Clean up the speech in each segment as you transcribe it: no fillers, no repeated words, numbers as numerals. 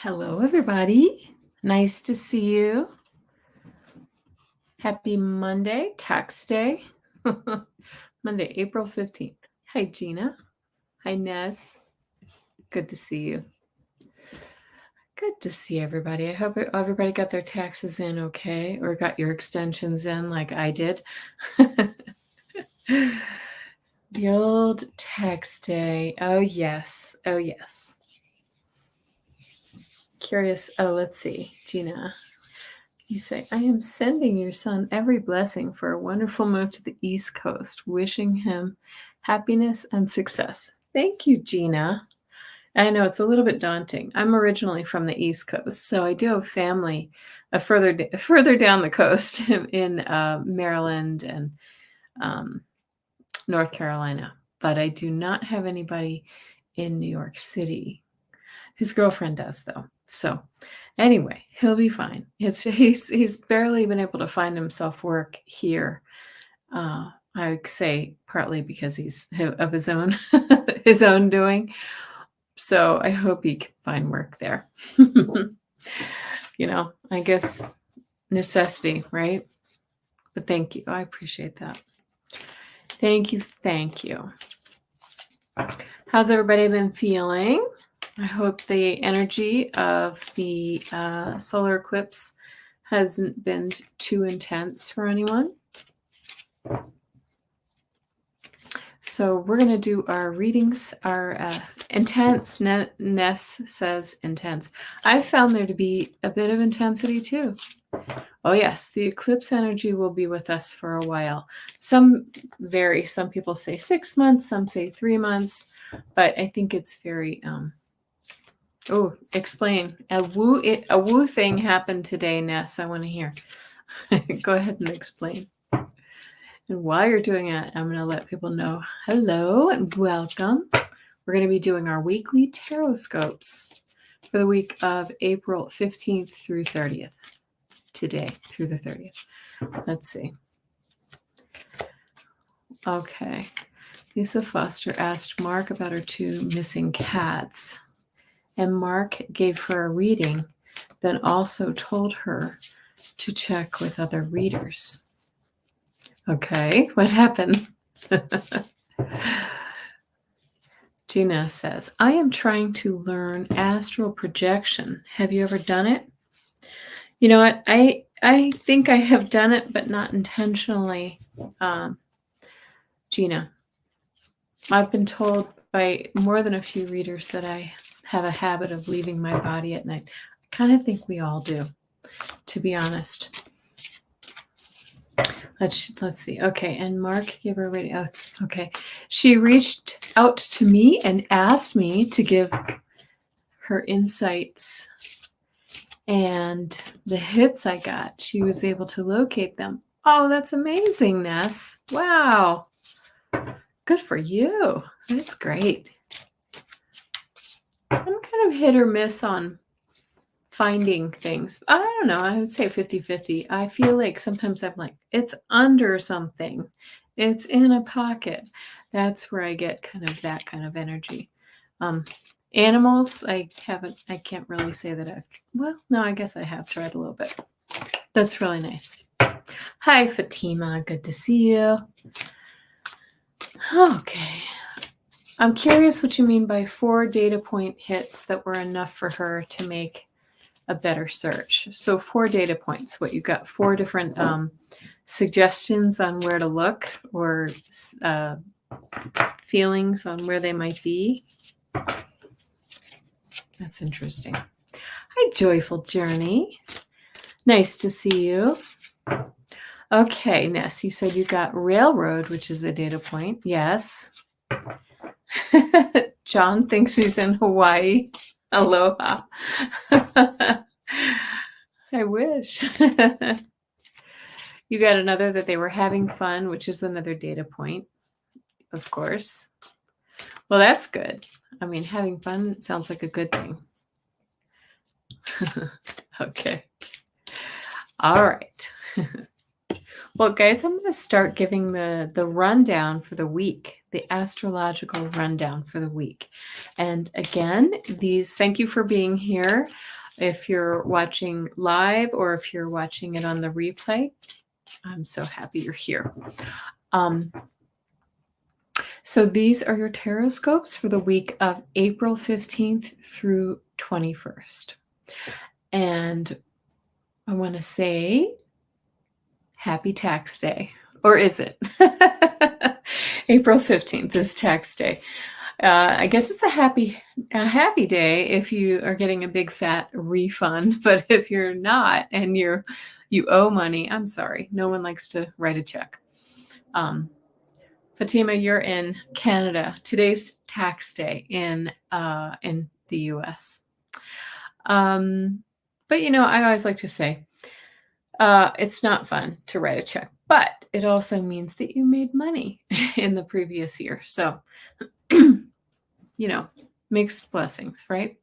Hello, everybody. Nice to see you. Happy Monday, tax day. Monday, April 15th. Hi, Gina. Hi, Ness. Good to see you. Good to see everybody. I hope everybody got their taxes in okay, or got your extensions in like I did. The old tax day. Oh, yes. Oh, yes. Curious. Oh, let's see. Gina. You say, I am sending your son every blessing for a wonderful move to the East Coast, wishing him happiness and success. Thank you, Gina. I know it's a little bit daunting. I'm originally from the East Coast, so I do have family further down the coast in Maryland and North Carolina, but I do not have anybody in New York City. His girlfriend does, though. So anyway, he'll be fine. He's barely been able to find himself work here. I would say partly because he's of his own his own doing. So I hope he can find work there. I guess necessity, right? But thank you. I appreciate that. Thank you. Thank you. How's everybody been feeling? I hope the energy of the solar eclipse hasn't been too intense for anyone. So we're going to do our readings, our intense. Ness says intense. I've found there to be a bit of intensity too. Oh yes, the eclipse energy will be with us for a while. Some vary. Some people say 6 months, some say 3 months, but I think it's very... Oh, explain. A woo thing happened today, Ness. I want to hear. Go ahead and explain. And while you're doing it, I'm going to let people know hello and welcome. We're going to be doing our weekly TarotScopes for the week of April 15th through 30th. Today through the 30th. Let's see. Okay. Lisa Foster asked Mark about her 2 missing cats. And Mark gave her a reading, then also told her to check with other readers. Okay, what happened? Gina says, I am trying to learn astral projection. Have you ever done it? You know what? I think I have done it, but not intentionally. Gina, I've been told by more than a few readers that I have a habit of leaving my body at night. I kind of think we all do, to be honest. Let's see. Okay, and Mark gave her a reading. Oh, okay. She reached out to me and asked me to give her insights, and the hits I got, she was able to locate them. Oh, that's amazing, Ness. Wow. Good for you. That's great. I'm kind of hit or miss on finding things. I don't know. I would say 50-50. I feel like sometimes I'm like, it's under something. It's in a pocket. That's where I get kind of that kind of energy. Animals, I can't really say that no, I guess I have tried a little bit. That's really nice. Hi, Fatima. Good to see you. Okay. I'm curious what you mean by 4 data point hits that were enough for her to make a better search. So 4 data points. What, you got 4 different suggestions on where to look, or feelings on where they might be? That's interesting. Hi, Joyful Journey. Nice to see you. Okay, Ness, you said you got railroad, which is a data point. Yes. John thinks he's in Hawaii. Aloha. I wish. You got another that they were having fun, which is another data point, of course. Well, that's good. I mean, having fun sounds like a good thing. Okay. All right. Well, guys, I'm going to start giving the rundown for the week the astrological rundown for the week. And again, thank you for being here. If you're watching live or if you're watching it on the replay, I'm so happy you're here. So these are your tarot scopes for the week of April 15th through 21st. And I want to say happy tax day. Or is it? April 15th is tax day. I guess it's a happy day if you are getting a big fat refund, but if you're not and you owe money, I'm sorry. No one likes to write a check. Fatima, you're in Canada. Today's tax day in the US. But I always like to say, it's not fun to write a check, but it also means that you made money in the previous year. So, mixed blessings, right?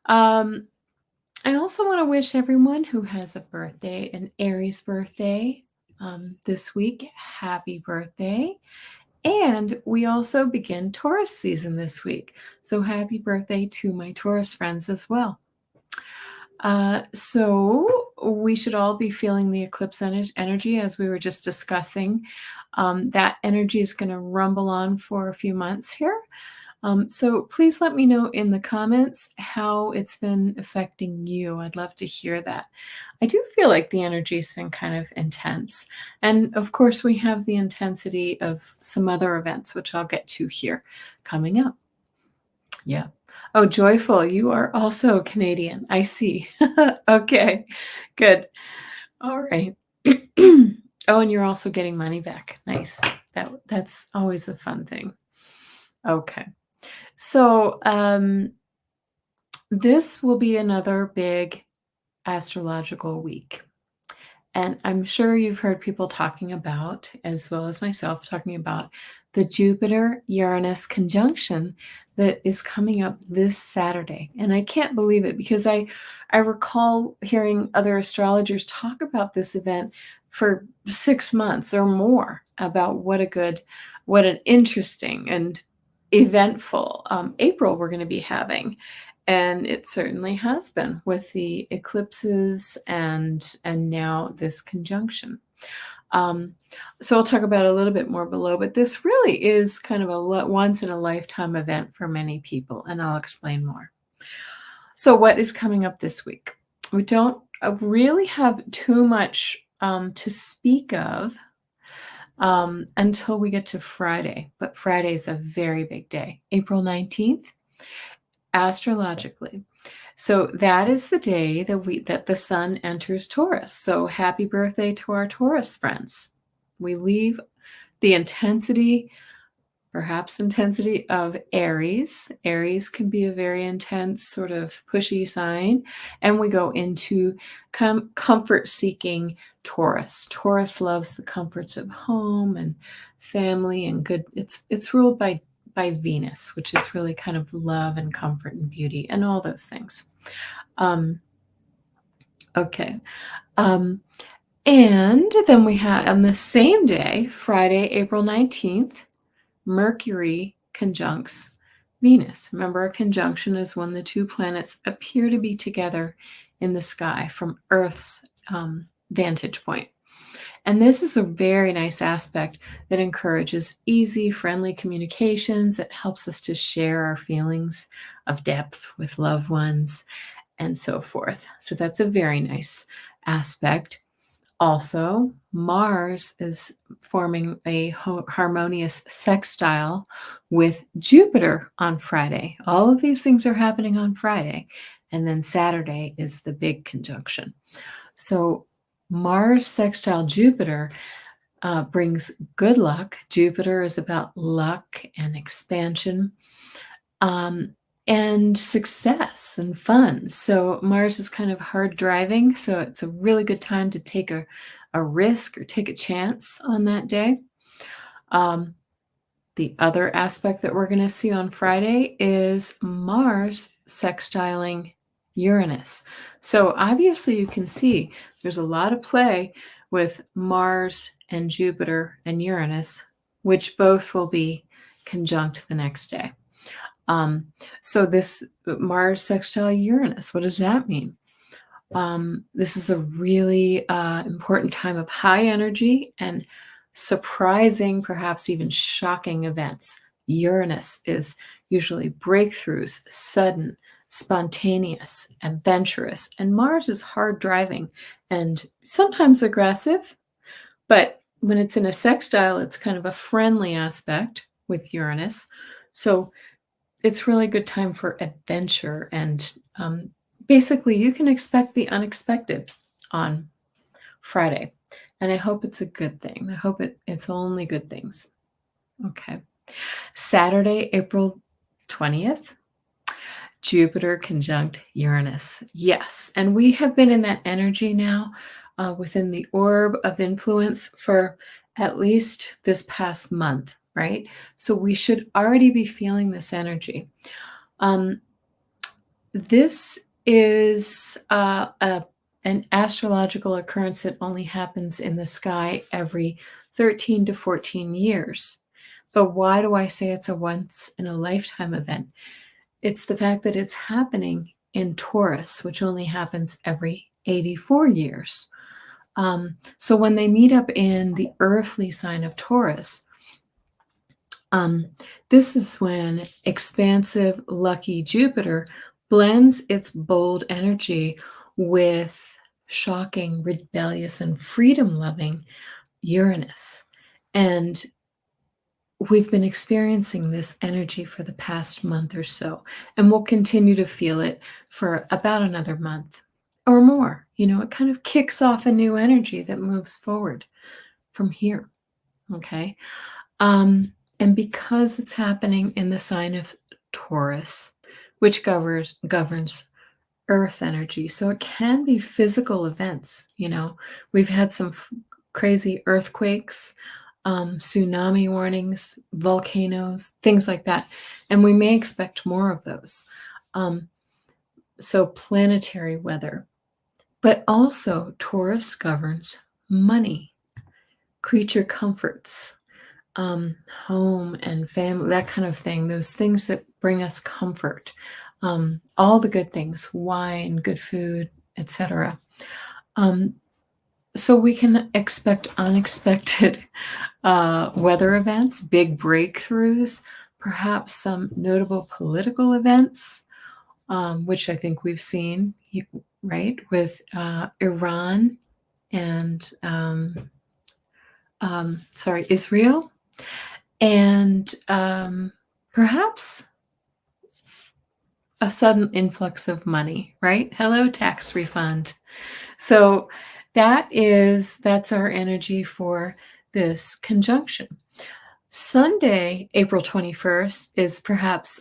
I also want to wish everyone who has a birthday, an Aries birthday, this week, happy birthday. And we also begin Taurus season this week. So happy birthday to my Taurus friends as well. So we should all be feeling the eclipse energy as we were just discussing. That energy is going to rumble on for a few months here. So please let me know in the comments how it's been affecting you. I'd love to hear that. I do feel like the energy's been kind of intense. And of course, we have the intensity of some other events, which I'll get to here coming up. Yeah. Oh, Joyful, you are also Canadian. I see. Okay, good. All right. Oh, and you're also getting money back. Nice. That's always a fun thing. Okay. So this will be another big astrological week. And I'm sure you've heard people talking about, as well as myself, talking about the Jupiter-Uranus conjunction that is coming up this Saturday. And I can't believe it because I recall hearing other astrologers talk about this event for 6 months or more about what an interesting and eventful April we're going to be having. And it certainly has been with the eclipses and now this conjunction. So I'll talk about it a little bit more below, but this really is kind of a once in a lifetime event for many people, and I'll explain more. So what is coming up this week? We don't really have too much to speak of until we get to Friday, but Friday is a very big day, April 19th, astrologically. So that is the day that the sun enters Taurus. So happy birthday to our Taurus friends. We leave the intensity of Aries. Aries can be a very intense, sort of pushy sign. And we go into comfort-seeking Taurus. Taurus loves the comforts of home and family and good. It's ruled by Venus, which is really kind of love and comfort and beauty and all those things. Okay. And then we have on the same day, Friday, April 19th, Mercury conjuncts Venus. Remember, a conjunction is when the two planets appear to be together in the sky from Earth's vantage point. And this is a very nice aspect that encourages easy, friendly communications. It helps us to share our feelings of depth with loved ones and so forth. So that's a very nice aspect. Also, Mars is forming a harmonious sextile with Jupiter on Friday. All of these things are happening on Friday. And then Saturday is the big conjunction. So Mars sextile Jupiter brings good luck. Jupiter is about luck and expansion and success and fun. So Mars is kind of hard driving. So it's a really good time to take a risk or take a chance on that day. The other aspect that we're going to see on Friday is Mars sextiling Uranus. So obviously you can see there's a lot of play with Mars and Jupiter and Uranus, which both will be conjunct the next day. So this Mars sextile Uranus, what does that mean? This is a really important time of high energy and surprising, perhaps even shocking events. Uranus is usually breakthroughs, sudden, spontaneous, adventurous, and Mars is hard driving and sometimes aggressive. But when it's in a sextile, it's kind of a friendly aspect with Uranus. So it's really good time for adventure and basically you can expect the unexpected on Friday. And I hope it's a good thing. I hope it's only good things. Okay. Saturday, April 20th, Jupiter conjunct Uranus. Yes. And we have been in that energy now within the orb of influence for at least this past month, right? So we should already be feeling this energy. This is an astrological occurrence that only happens in the sky every 13 to 14 years. But why do I say it's a once in a lifetime event? It's the fact that it's happening in Taurus, which only happens every 84 years. So when they meet up in the earthly sign of Taurus, this is when expansive, lucky Jupiter blends its bold energy with shocking, rebellious, and freedom-loving Uranus. And we've been experiencing this energy for the past month or so, and we'll continue to feel it for about another month or more. It kind of kicks off a new energy that moves forward from here. Okay. And because it's happening in the sign of Taurus, which governs earth energy, so it can be physical events. We've had some crazy earthquakes, tsunami warnings, volcanoes, things like that, and we may expect more of those. So planetary weather, but also Taurus governs money, creature comforts, home and family, that kind of thing, those things that bring us comfort, all the good things, wine, good food, etc. So we can expect unexpected weather events, big breakthroughs, perhaps some notable political events, which I think we've seen, right, with Iran and Israel. And perhaps a sudden influx of money, right? Hello, tax refund. So that's our energy for this conjunction. Sunday, April 21st, is perhaps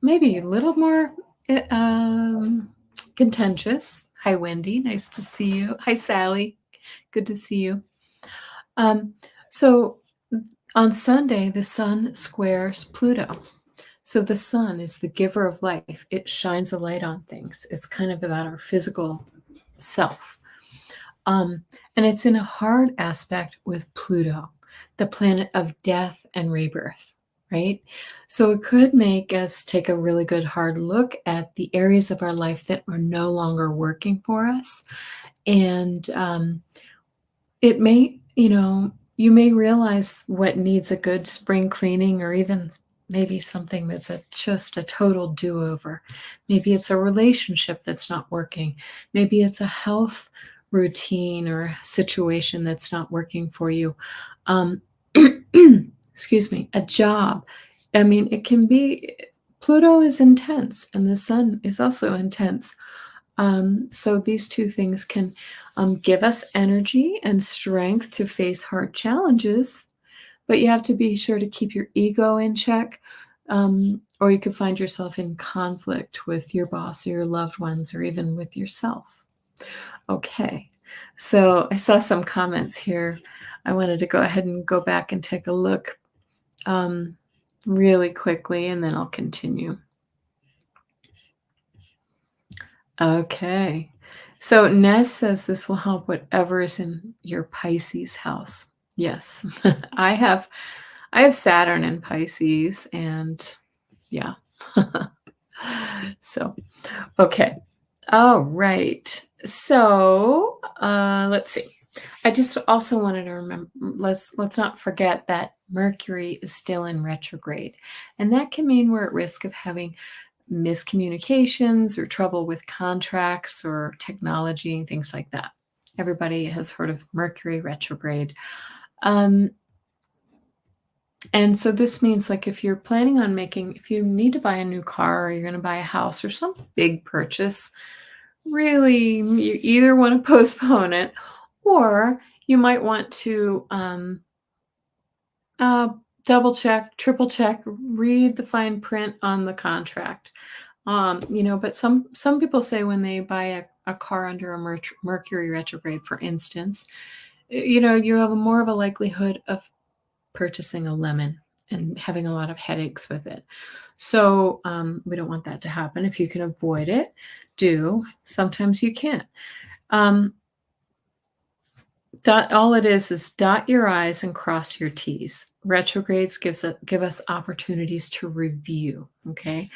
maybe a little more contentious. Hi, Wendy. Nice to see you. Hi, Sally. Good to see you. So on Sunday, the sun squares Pluto. So the sun is the giver of life. It shines a light on things. It's kind of about our physical self. And it's in a hard aspect with Pluto, the planet of death and rebirth, right? So it could make us take a really good hard look at the areas of our life that are no longer working for us. And it may, you may realize what needs a good spring cleaning, or even maybe something that's just a total do-over. Maybe it's a relationship that's not working. Maybe it's a health routine or situation that's not working for you. Excuse me, a job. I mean, it can be, Pluto is intense and the sun is also intense. So these two things can give us energy and strength to face hard challenges, but you have to be sure to keep your ego in check, or you could find yourself in conflict with your boss or your loved ones, or even with yourself. Okay, so I saw some comments here. I wanted to go ahead and go back and take a look really quickly, and then I'll continue. Okay, so Ness says this will help whatever is in your Pisces house. Yes, I have I have Saturn in Pisces, and yeah. So, okay. All right. So, let's see. I just also wanted to remember, let's not forget that Mercury is still in retrograde, and that can mean we're at risk of having miscommunications or trouble with contracts or technology and things like that. Everybody has heard of Mercury retrograde. And so this means, like, if you're planning on if you need to buy a new car, or you're going to buy a house or some big purchase, really, you either want to postpone it, or you might want to uh, double check, triple check, read the fine print on the contract. But some people say when they buy a car under a Mercury retrograde, for instance, you have more of a likelihood of purchasing a lemon and having a lot of headaches with it. So we don't want that to happen. If you can avoid it, do. Sometimes you can't. All it is dot your I's and cross your T's. Retrogrades give us opportunities to review. Okay.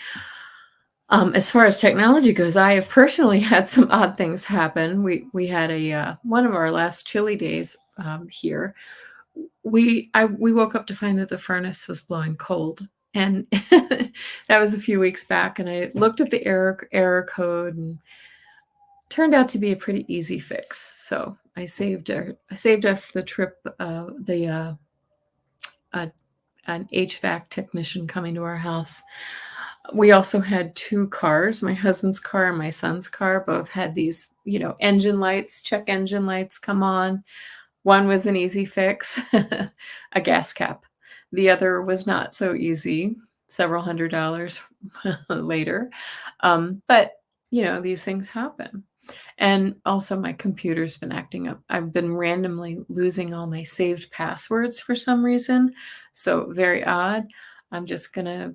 As far as technology goes, I have personally had some odd things happen. We had one of our last chilly days here. We woke up to find that the furnace was blowing cold, and that was a few weeks back. And I looked at the error code, and turned out to be a pretty easy fix. So I saved us the trip, an HVAC technician coming to our house. We also had two cars. My husband's car and my son's car both had these, check engine lights come on. One was an easy fix, a gas cap. The other was not so easy, several $100s later. But, these things happen. And also my computer's been acting up. I've been randomly losing all my saved passwords for some reason. So very odd. I'm just going to,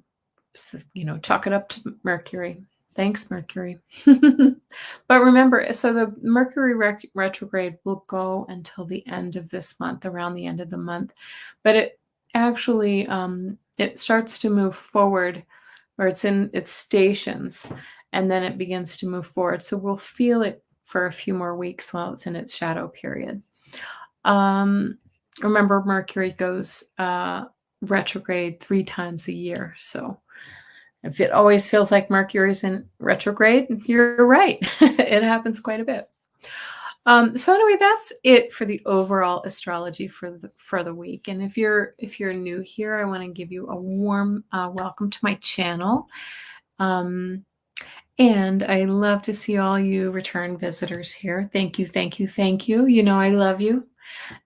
chalk it up to Mercury. Thanks, Mercury. But remember, so the Mercury retrograde will go until the end of this month, around the end of the month. But it actually, it starts to move forward, or it's in its stations, and then it begins to move forward. So we'll feel it for a few more weeks while it's in its shadow period. Remember, Mercury goes retrograde 3 times a year. So if it always feels like Mercury's in retrograde, you're right. It happens quite a bit. So anyway, that's it for the overall astrology for the week. And if you're new here, I want to give you a warm welcome to my channel. And I love to see all you return visitors here. Thank you, thank you, thank you. You know I love you.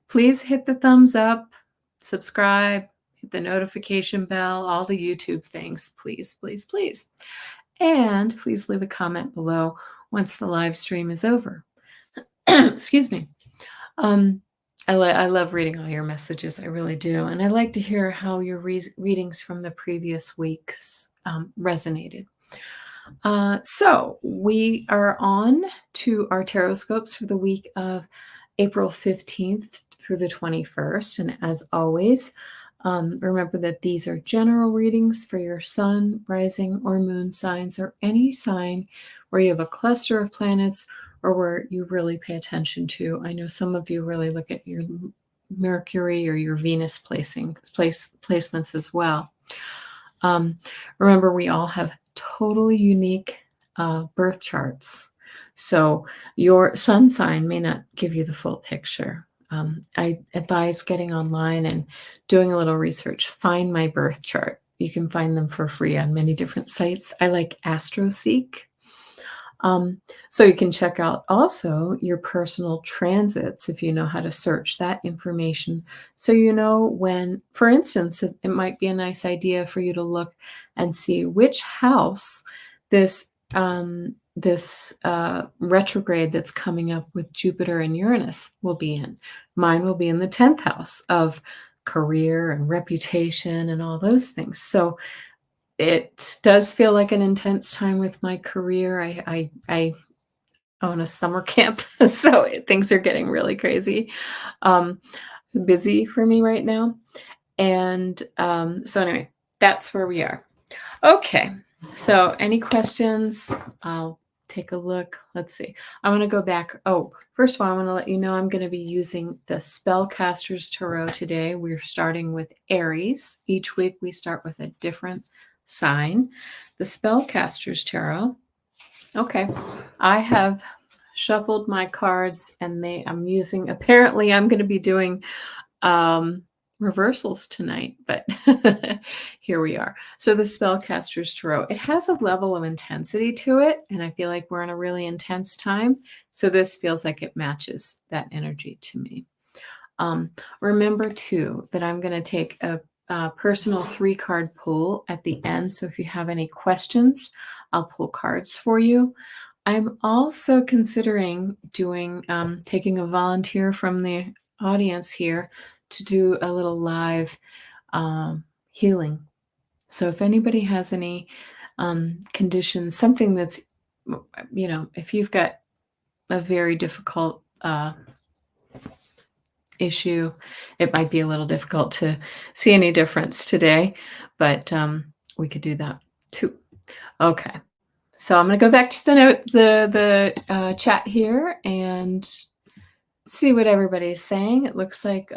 Please hit the thumbs up, subscribe, hit the notification bell, all the YouTube things, please, please, please. And please leave a comment below once the live stream is over. Excuse me. I love reading all your messages. I really do. And I like to hear how your readings from the previous weeks resonated. So we are on to our TarotScopes for the week of April 15th through the 21st. And as always, remember that these are general readings for your sun, rising, or moon signs, or any sign where you have a cluster of planets or where you really pay attention to. I know some of you really look at your Mercury or your Venus placements as well. Remember, we all have totally unique birth charts. So your sun sign may not give you the full picture. I advise getting online and doing a little research. Find my birth chart. You can find them for free on many different sites. I like AstroSeek. So you can check out also your personal transits if you know how to search that information. So you know when, for instance, it might be a nice idea for you to look and see which house this retrograde that's coming up with Jupiter and Uranus will be in. Mine will be in the 10th house of career and reputation and all those things. So it does feel like an intense time with my career. I own a summer camp, so things are getting really crazy, busy for me right now. And so anyway, that's where we are. Okay. So any questions? I'll take a look. Let's see. I want to go back. Oh, first of all, I want to let you know I'm going to be using the Spellcaster's Tarot today. We're starting with Aries. Each week we start with a different sign. The Spellcaster's Tarot. Okay. I have shuffled my cards and apparently I'm going to be doing reversals tonight, but here we are. So the Spellcaster's Tarot, it has a level of intensity to it, and I feel like we're in a really intense time. So this feels like it matches that energy to me. Remember too that I'm going to take a personal 3-card pull at the end. So if you have any questions, I'll pull cards for you. I'm also considering doing taking a volunteer from the audience here to do a little live healing. So if anybody has any conditions, something that's, if you've got a very difficult issue, it might be a little difficult to see any difference today, but we could do that too. Okay. So I'm going to go back to the chat here and see what everybody's saying. It looks like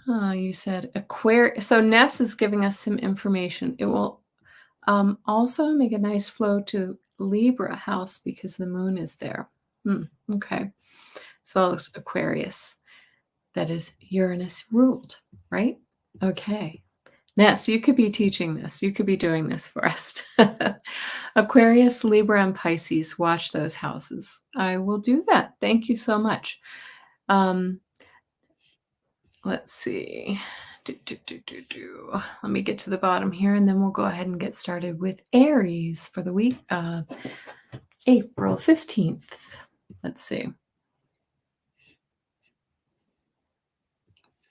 you said Aquarius. So Ness is giving us some information. It will also make a nice flow to Libra house because the moon is there. Okay. As well as Aquarius. That is Uranus ruled, right? Okay. Ness, you could be teaching this. You could be doing this for us. Aquarius, Libra, and Pisces. Watch those houses. I will do that. Thank you so much. Let's see. Let me get to the bottom here, and then we'll go ahead and get started with Aries for the week of April 15th. Let's see.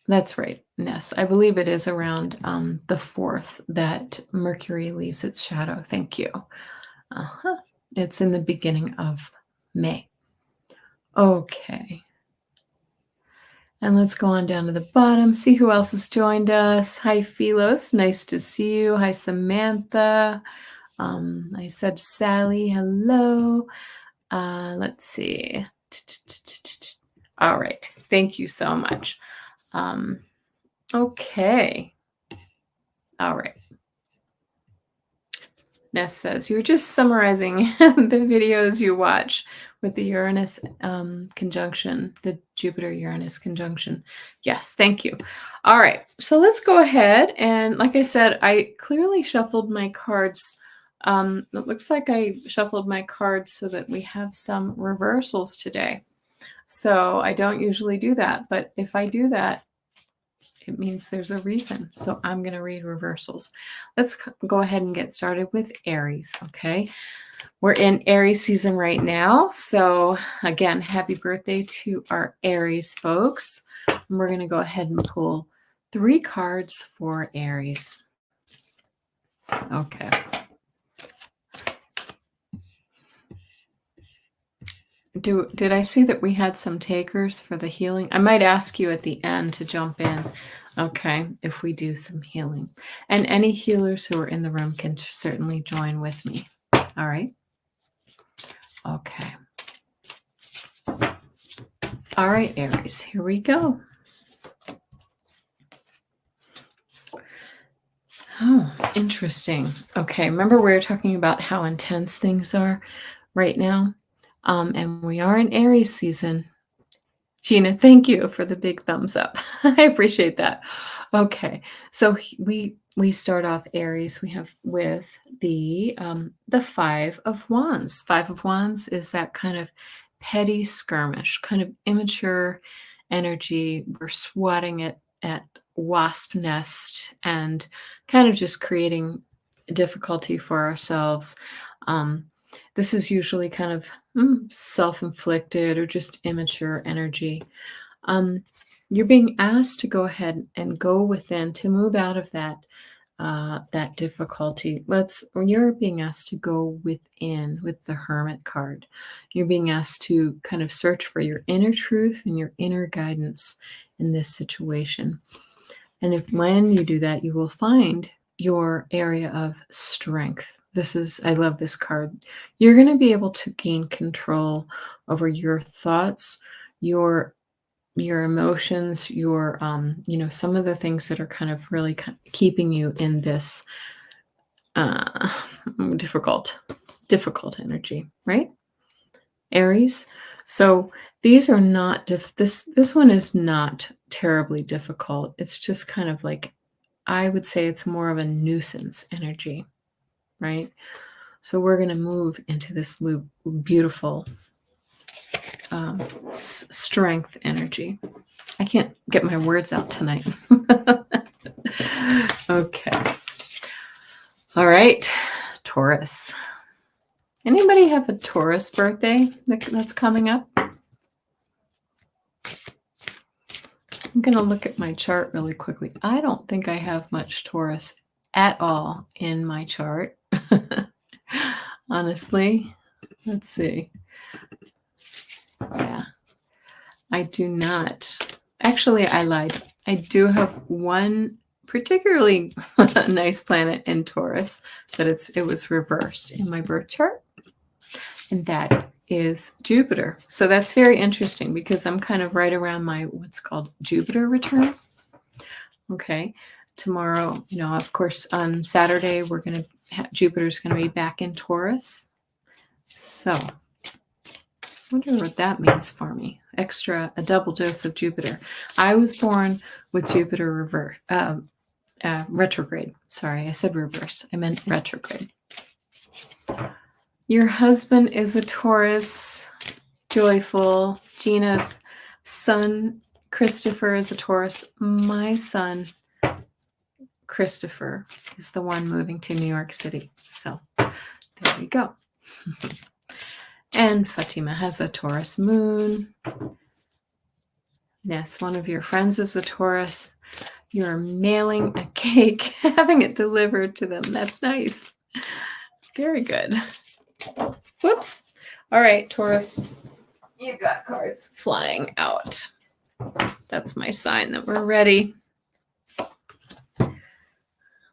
That's right, Ness. I believe it is around the 4th that Mercury leaves its shadow. Thank you. It's in the beginning of May. Okay. And let's go on down to the bottom, see who else has joined us. Hi, Philos. Nice to see you. Hi, Samantha. I said Sally. Hello. Let's see. All right. Thank you so much. Okay. All right. Ness says, you're just summarizing the videos you watch with the Uranus conjunction, the Jupiter-Uranus conjunction. Yes, thank you. All right, so let's go ahead. And like I said, I clearly shuffled my cards. It looks like I shuffled my cards so that we have some reversals today. So I don't usually do that, but if I do that, it means there's a reason. So I'm going to read reversals. Let's go ahead and get started with Aries, okay? We're in Aries season right now. So again, happy birthday to our Aries folks. And we're going to go ahead and pull 3 cards for Aries. Okay. Did I see that we had some takers for the healing? I might ask you at the end to jump in, okay, if we do some healing. And any healers who are in the room can certainly join with me. All right? Okay. All right, Aries, here we go. Oh, interesting. Okay, remember we were talking about how intense things are right now? And we are in Aries season. Gina, thank you for the big thumbs up. I appreciate that. Okay, so we start off Aries. We have with the 5 of Wands. 5 of Wands is that kind of petty skirmish, kind of immature energy. We're swatting it at wasp nest and kind of just creating difficulty for ourselves. This is usually kind of self-inflicted or just immature energy. You're being asked to go ahead and go within, to move out of that difficulty. You're being asked to go within with the Hermit card. You're being asked to kind of search for your inner truth and your inner guidance in this situation. And when you do that, you will find your area of strength. I love this card. You're going to be able to gain control over your thoughts, your emotions, your some of the things that are kind of really keeping you in this difficult energy, right? Aries. So these are not this one is not terribly difficult. It's just kind of like, I would say it's more of a nuisance energy, right? So we're going to move into this beautiful strength energy. I can't get my words out tonight. Okay. All right, Taurus. Anybody have a Taurus birthday that's coming up? I'm going to look at my chart really quickly. I don't think I have much Taurus at all in my chart. Honestly, let's see. Yeah, I do not. Actually, I lied. I do have one particularly nice planet in Taurus, but it was reversed in my birth chart, and that is Jupiter. So that's very interesting because I'm kind of right around my what's called Jupiter return. Okay, tomorrow, of course, on Saturday we're going to Jupiter's going to be back in Taurus. So I wonder what that means for me. A double dose of Jupiter. I was born with Jupiter retrograde. Sorry, I said reverse. I meant retrograde. Your husband is a Taurus, joyful. Gina's son, Christopher, is a Taurus. My son, Christopher, is the one moving to New York City. So there we go. And Fatima has a Taurus moon. Yes, one of your friends is a Taurus. You're mailing a cake, having it delivered to them. That's nice. Very good. Whoops. All right, Taurus, you got cards flying out. That's my sign that we're ready.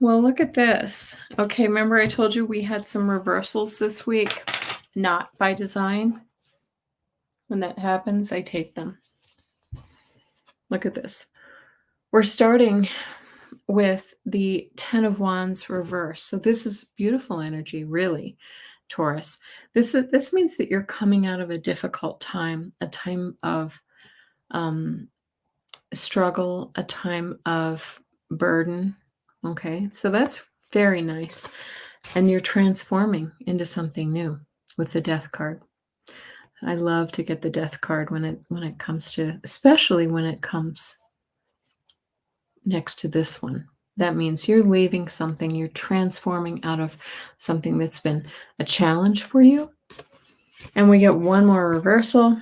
Well, look at this. Okay, remember I told you we had some reversals this week? Not by design. When that happens, I take them. Look at this. We're starting with the 10 of Wands reverse. So this is beautiful energy, really, Taurus. This means that you're coming out of a difficult time, a time of struggle, a time of burden. Okay, so that's very nice. And you're transforming into something new with the Death card. I love to get the Death card when it comes to, especially when it comes next to this one. That means you're leaving something, you're transforming out of something that's been a challenge for you. And we get one more reversal.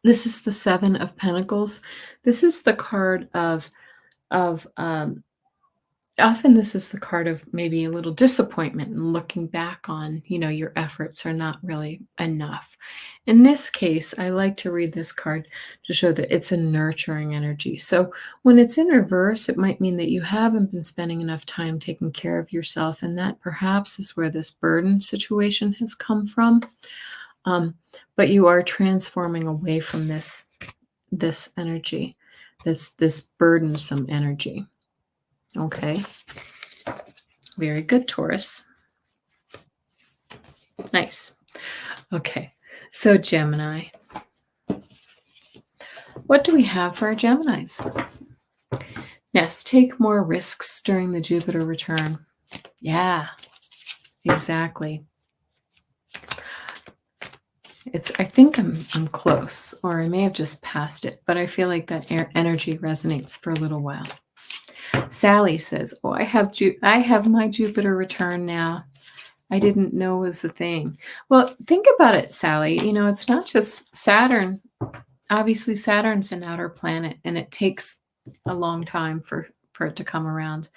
This is the Seven of Pentacles. This is the card of often this is the card of maybe a little disappointment and looking back on, your efforts are not really enough. In this case, I like to read this card to show that it's a nurturing energy. So when it's in reverse, it might mean that you haven't been spending enough time taking care of yourself, and that perhaps is where this burden situation has come from. But you are transforming away from this energy, this burdensome energy. Okay. Very good, Taurus. Nice. Okay. So Gemini. What do we have for our Geminis? Yes, take more risks during the Jupiter return. Yeah, exactly. I think I'm close, or I may have just passed it, but I feel like that energy resonates for a little while. Sally says, "Oh, I have my Jupiter return now. I didn't know was the thing." Well, think about it, Sally. It's not just Saturn. Obviously, Saturn's an outer planet, and it takes a long time for it to come around,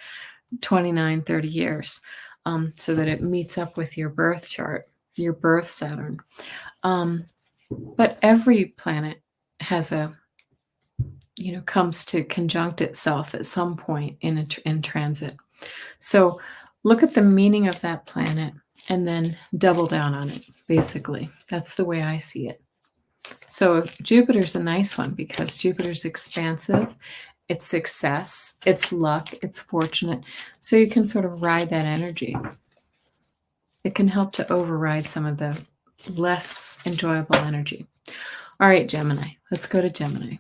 29, 30 years, so that it meets up with your birth chart, your birth Saturn. But every planet has a comes to conjunct itself at some point in transit. So look at the meaning of that planet and then double down on it, basically. That's the way I see it. So Jupiter's a nice one because Jupiter's expansive, it's success, it's luck, it's fortunate. So you can sort of ride that energy. It can help to override some of the less enjoyable energy. All right, Gemini. Let's go to Gemini.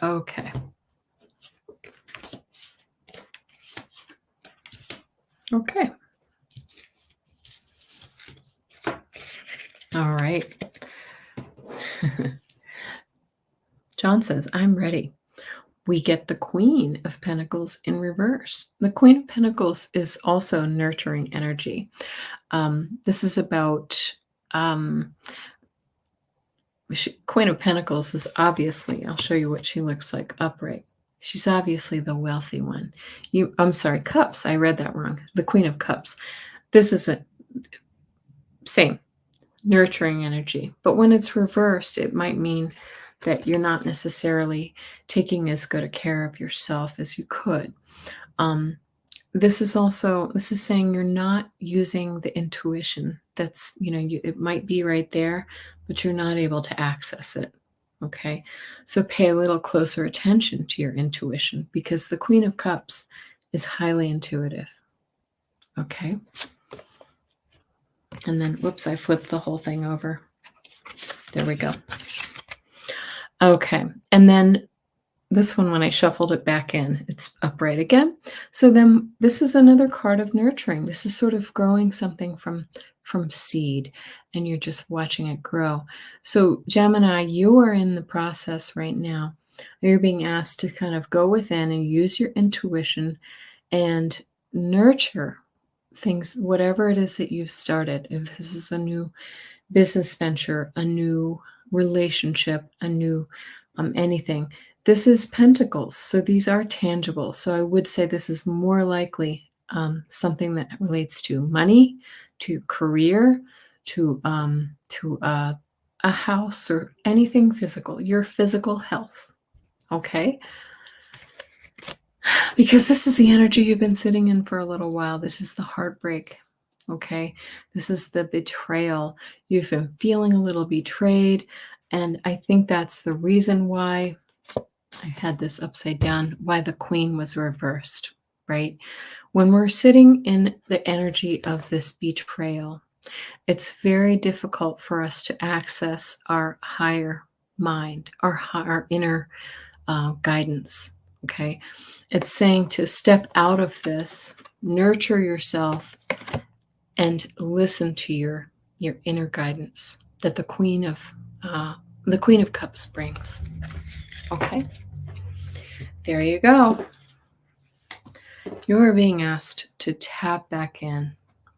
Okay. Okay. All right. John says, I'm ready. We get the Queen of Pentacles in reverse. The Queen of Pentacles is also nurturing energy. This is about Queen of Pentacles is obviously, I'll show you what she looks like upright. She's obviously the wealthy one. I'm sorry, Cups. I read that wrong. The Queen of Cups. This is a same nurturing energy. But when it's reversed, it might mean that you're not necessarily taking as good a care of yourself as you could. This is saying you're not using the intuition. That's, it might be right there, but you're not able to access it. Okay. So pay a little closer attention to your intuition because the Queen of Cups is highly intuitive. Okay. And then, whoops, I flipped the whole thing over. There we go. Okay. And then this one, when I shuffled it back in, it's upright again. So then this is another card of nurturing. This is sort of growing something from seed, and you're just watching it grow. So Gemini, you are in the process right now. You're being asked to kind of go within and use your intuition and nurture things, whatever it is that you've started. If this is a new business venture, a new relationship, a new anything. This is Pentacles, so these are tangible. So I would say this is more likely something that relates to money, to career, to a house, or anything physical, your physical health. Okay? Because this is the energy you've been sitting in for a little while. This is the heartbreak. Okay? This is the betrayal. You've been feeling a little betrayed. And I think that's the reason why I had this upside down, why the Queen was reversed, right? When we're sitting in the energy of this betrayal, it's very difficult for us to access our higher mind, our inner guidance, okay? It's saying to step out of this, nurture yourself, and listen to your inner guidance that the Queen of Cups brings. Okay, there you go. You are being asked to tap back in.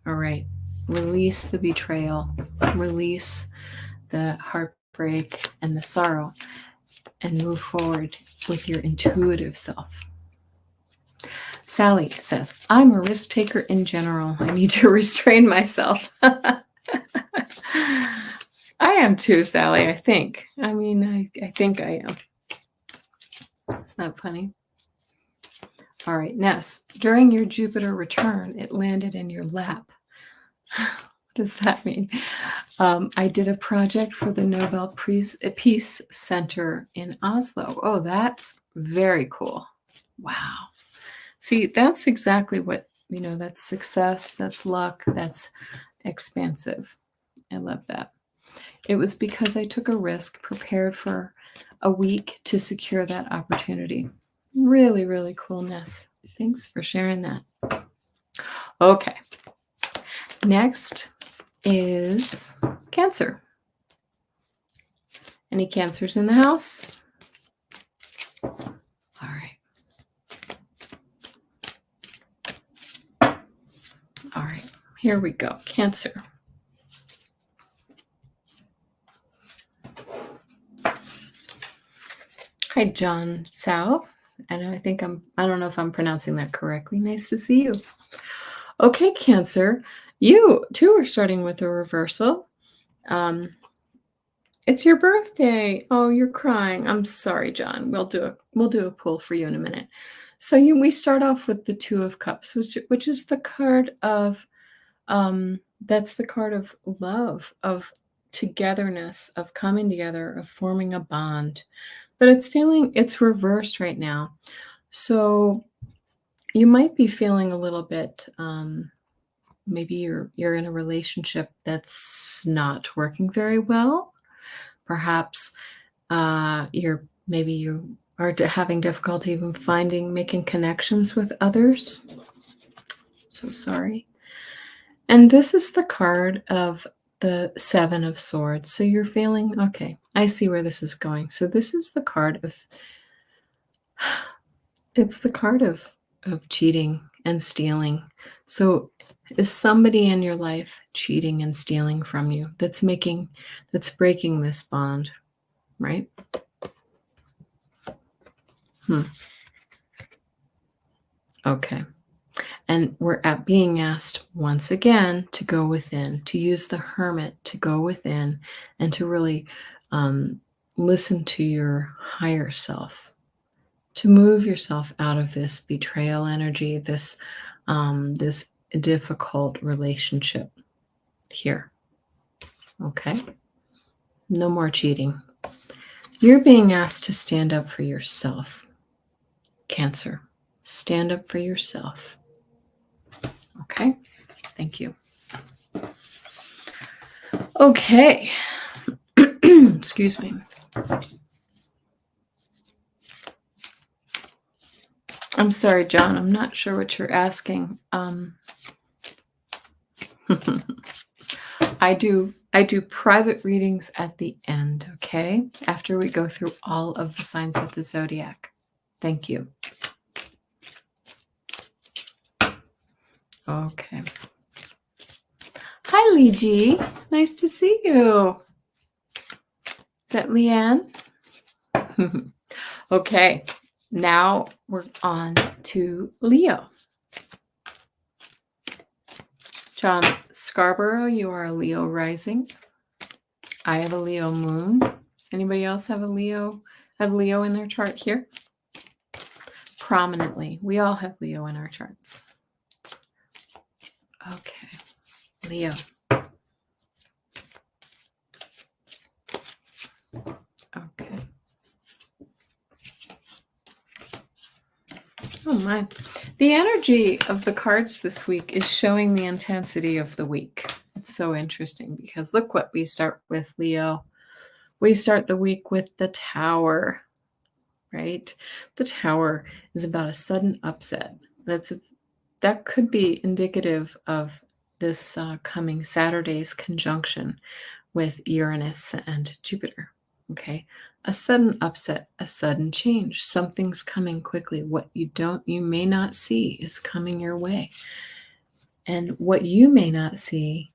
All right, release the betrayal, release the heartbreak and the sorrow, and move forward with your intuitive self. Sally says, I'm a risk taker in general. I need to restrain myself. I am too, Sally, I think. I mean, I think I am. It's not funny. All right, Ness, during your Jupiter return, it landed in your lap. What does that mean? I did a project for the Nobel Peace Center in Oslo. Oh, that's very cool. Wow. See, that's exactly what, that's success, that's luck, that's expansive. I love that. It was because I took a risk, prepared for a week to secure that opportunity. Really, really coolness. Thanks for sharing that. Okay. Next is Cancer. Any Cancers in the house? All right. All right. Here we go. Cancer. Hi, John Sao. And I don't know if I'm pronouncing that correctly. Nice to see you. Okay, Cancer, you too are starting with a reversal. It's your birthday. Oh, you're crying. I'm sorry, John. We'll do a pull for you in a minute. So we start off with the Two of Cups, which is the card of that's the card of love, of togetherness, of coming together, of forming a bond. But it's reversed right now. So you might be feeling a little bit maybe you're in a relationship that's not working very well. Perhaps you are having difficulty even making connections with others. So sorry. And this is the card of the Seven of Swords. So you're feeling, okay, I see where this is going. So this is the card of, it's the card of cheating and stealing. So is somebody in your life cheating and stealing from you that's breaking this bond, right? Okay. And we're being asked once again to go within, to use the Hermit to go within and to really listen to your higher self, to move yourself out of this betrayal energy, this difficult relationship here. Okay? No more cheating. You're being asked to stand up for yourself. Cancer, stand up for yourself. Okay? Thank you. Okay. Excuse me. I'm sorry, John. I'm not sure what you're asking. I do private readings at the end, okay? After we go through all of the signs of the zodiac. Thank you. Okay. Hi, Lee G. Nice to see you. Is that Leanne? Okay. Now we're on to Leo. John Scarborough, you are a Leo rising. I have a Leo moon. Anybody else have Leo in their chart here? Prominently. We all have Leo in our charts. Okay. Leo. Okay. Oh my. The energy of the cards this week is showing the intensity of the week. It's so interesting because look what we start with, Leo. We start the week with the Tower, right? The Tower is about a sudden upset. That could be indicative of this coming Saturday's conjunction with Uranus and Jupiter. Okay. A sudden upset, a sudden change. Something's coming quickly. What you may not see is coming your way. And what you may not see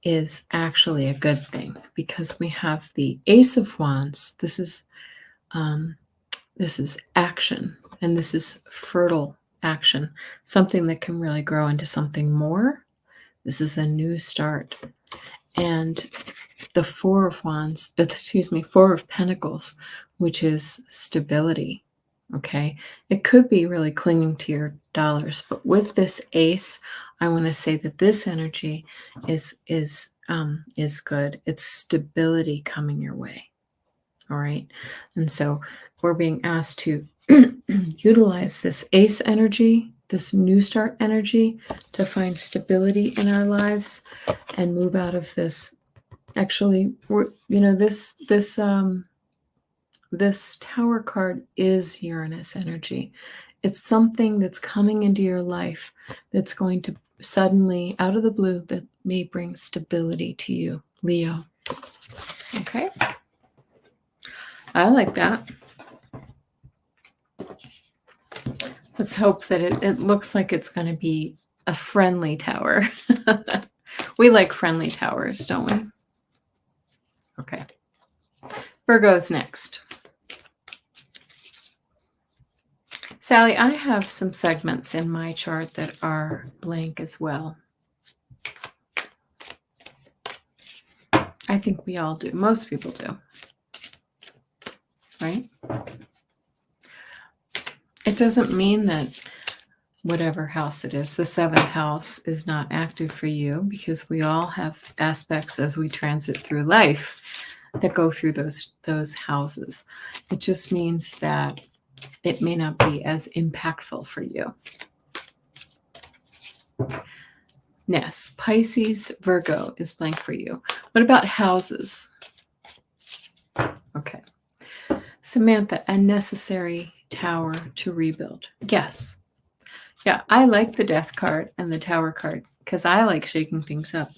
is actually a good thing because we have the Ace of Wands. This is action, and this is fertile action, something that can really grow into something more. This is a new start. And the Four of Pentacles, which is stability. Okay. It could be really clinging to your dollars, but with this ace, I want to say that this energy is good. It's stability coming your way. All right. And so we're being asked to utilize this ace energy, this new start energy, to find stability in our lives and move out of this. Actually, this Tower card is Uranus energy. It's something that's coming into your life that's going to suddenly, out of the blue, that may bring stability to you, Leo. Okay. I like that. Let's hope that it looks like it's going to be a friendly tower. We like friendly towers, don't we? Okay. Virgo's next. Sally, I have some segments in my chart that are blank as well. I I think we all do. Most people do. Right? It doesn't mean that whatever house it is, the 7th house is not active for you, because we all have aspects as we transit through life that go through those houses. It just means that it may not be as impactful for you. Ness, Pisces, Virgo is blank for you. What about houses? Okay. Samantha, a necessary tower to rebuild. Yes. Yeah, I like the Death card and the Tower card because I like shaking things up.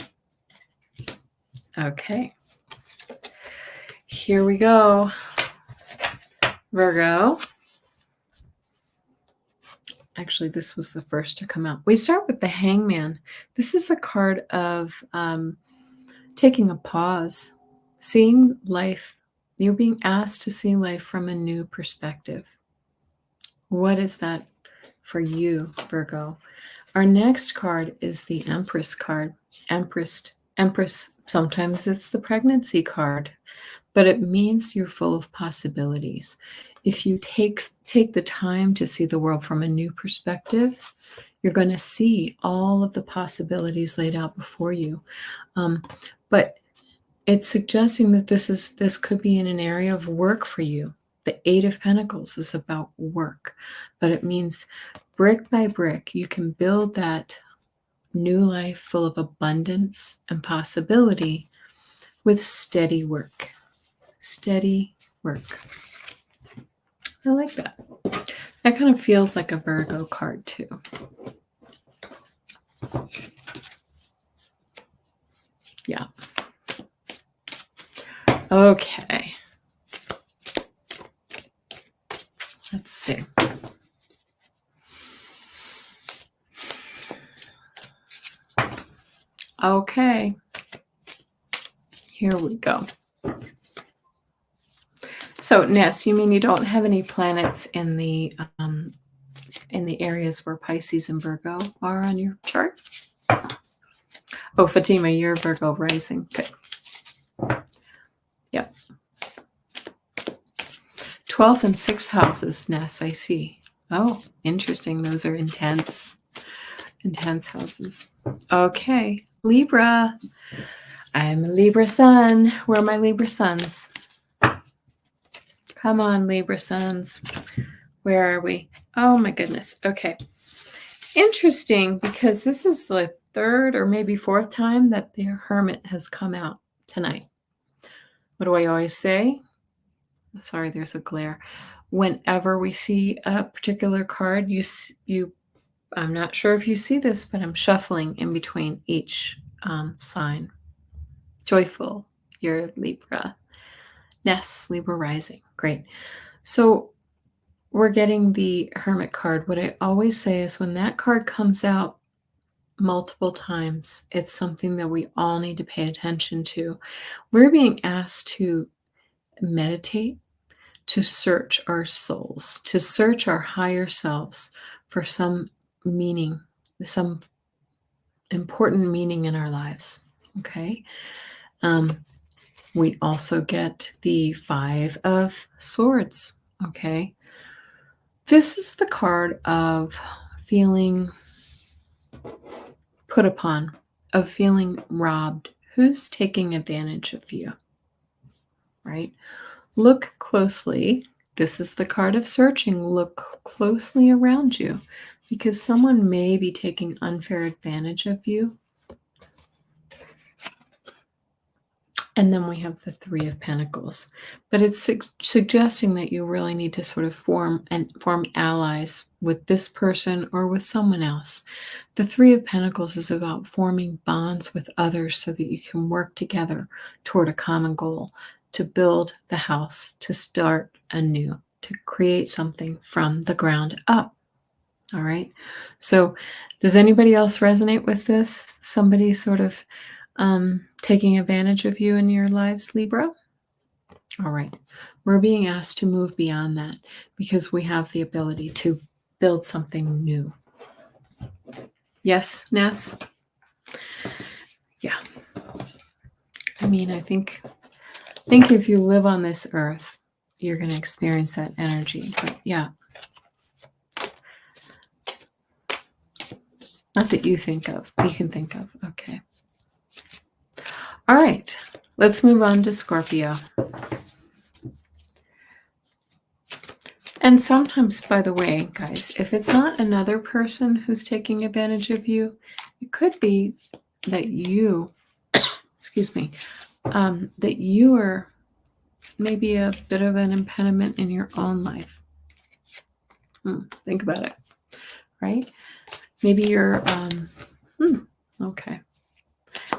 Okay. Here we go. Virgo. Actually, this was the first to come out. We start with the Hangman. This is a card of taking a pause, seeing life. You're being asked to see life from a new perspective. What is that for you, Virgo? Our next card is the Empress card. Empress, sometimes it's the pregnancy card, but it means you're full of possibilities. If you take the time to see the world from a new perspective, you're going to see all of the possibilities laid out before you. But it's suggesting that this could be in an area of work for you. The 8 of Pentacles is about work, but it means brick by brick, you can build that new life full of abundance and possibility with steady work. Steady work. I like that. That kind of feels like a Virgo card too. Yeah. Okay. Let's see. Okay. Here we go. So, Ness, you mean you don't have any planets in the areas where Pisces and Virgo are on your chart? Oh, Fatima, you're Virgo rising. Good. Yep. 12th and 6th houses, Ness, I see. Oh, interesting. Those are intense houses. Okay. Libra. I'm a Libra sun. Where are my Libra suns? Come on, Libra suns. Where are we? Oh my goodness. Okay. Interesting, because this is the 3rd or maybe 4th time that the Hermit has come out tonight. What do I always say? Sorry, there's a glare. Whenever we see a particular card, I'm not sure if you see this, but I'm shuffling in between each sign. Joyful, you're Libra. Ness, Libra rising. Great. So we're getting the Hermit card. What I always say is when that card comes out multiple times, it's something that we all need to pay attention to. We're being asked to meditate, to search our souls, to search our higher selves for some meaning, some important meaning in our lives. Okay. We also get the 5 of Swords. Okay. This is the card of feeling put upon, of feeling robbed. Who's taking advantage of you? Right? Look closely. This is the card of searching. Look closely around you, because someone may be taking unfair advantage of you. And then we have the 3 of Pentacles. But it's suggesting that you really need to sort of form allies with this person or with someone else. The 3 of Pentacles is about forming bonds with others so that you can work together toward a common goal, to build the house, to start anew, to create something from the ground up. All right. So does anybody else resonate with this? Somebody sort of taking advantage of you in your lives, Libra? All right. We're being asked to move beyond that because we have the ability to build something new. Yes, Ness? Yeah. I mean, I think if you live on this earth, you're going to experience that energy. But yeah, not that you think of, you can think of. Okay. All right. Let's move on to Scorpio. And sometimes, by the way, guys, if it's not another person who's taking advantage of you, it could be that you, excuse me, that you are maybe a bit of an impediment in your own life. Think about it, right? Maybe you're, okay.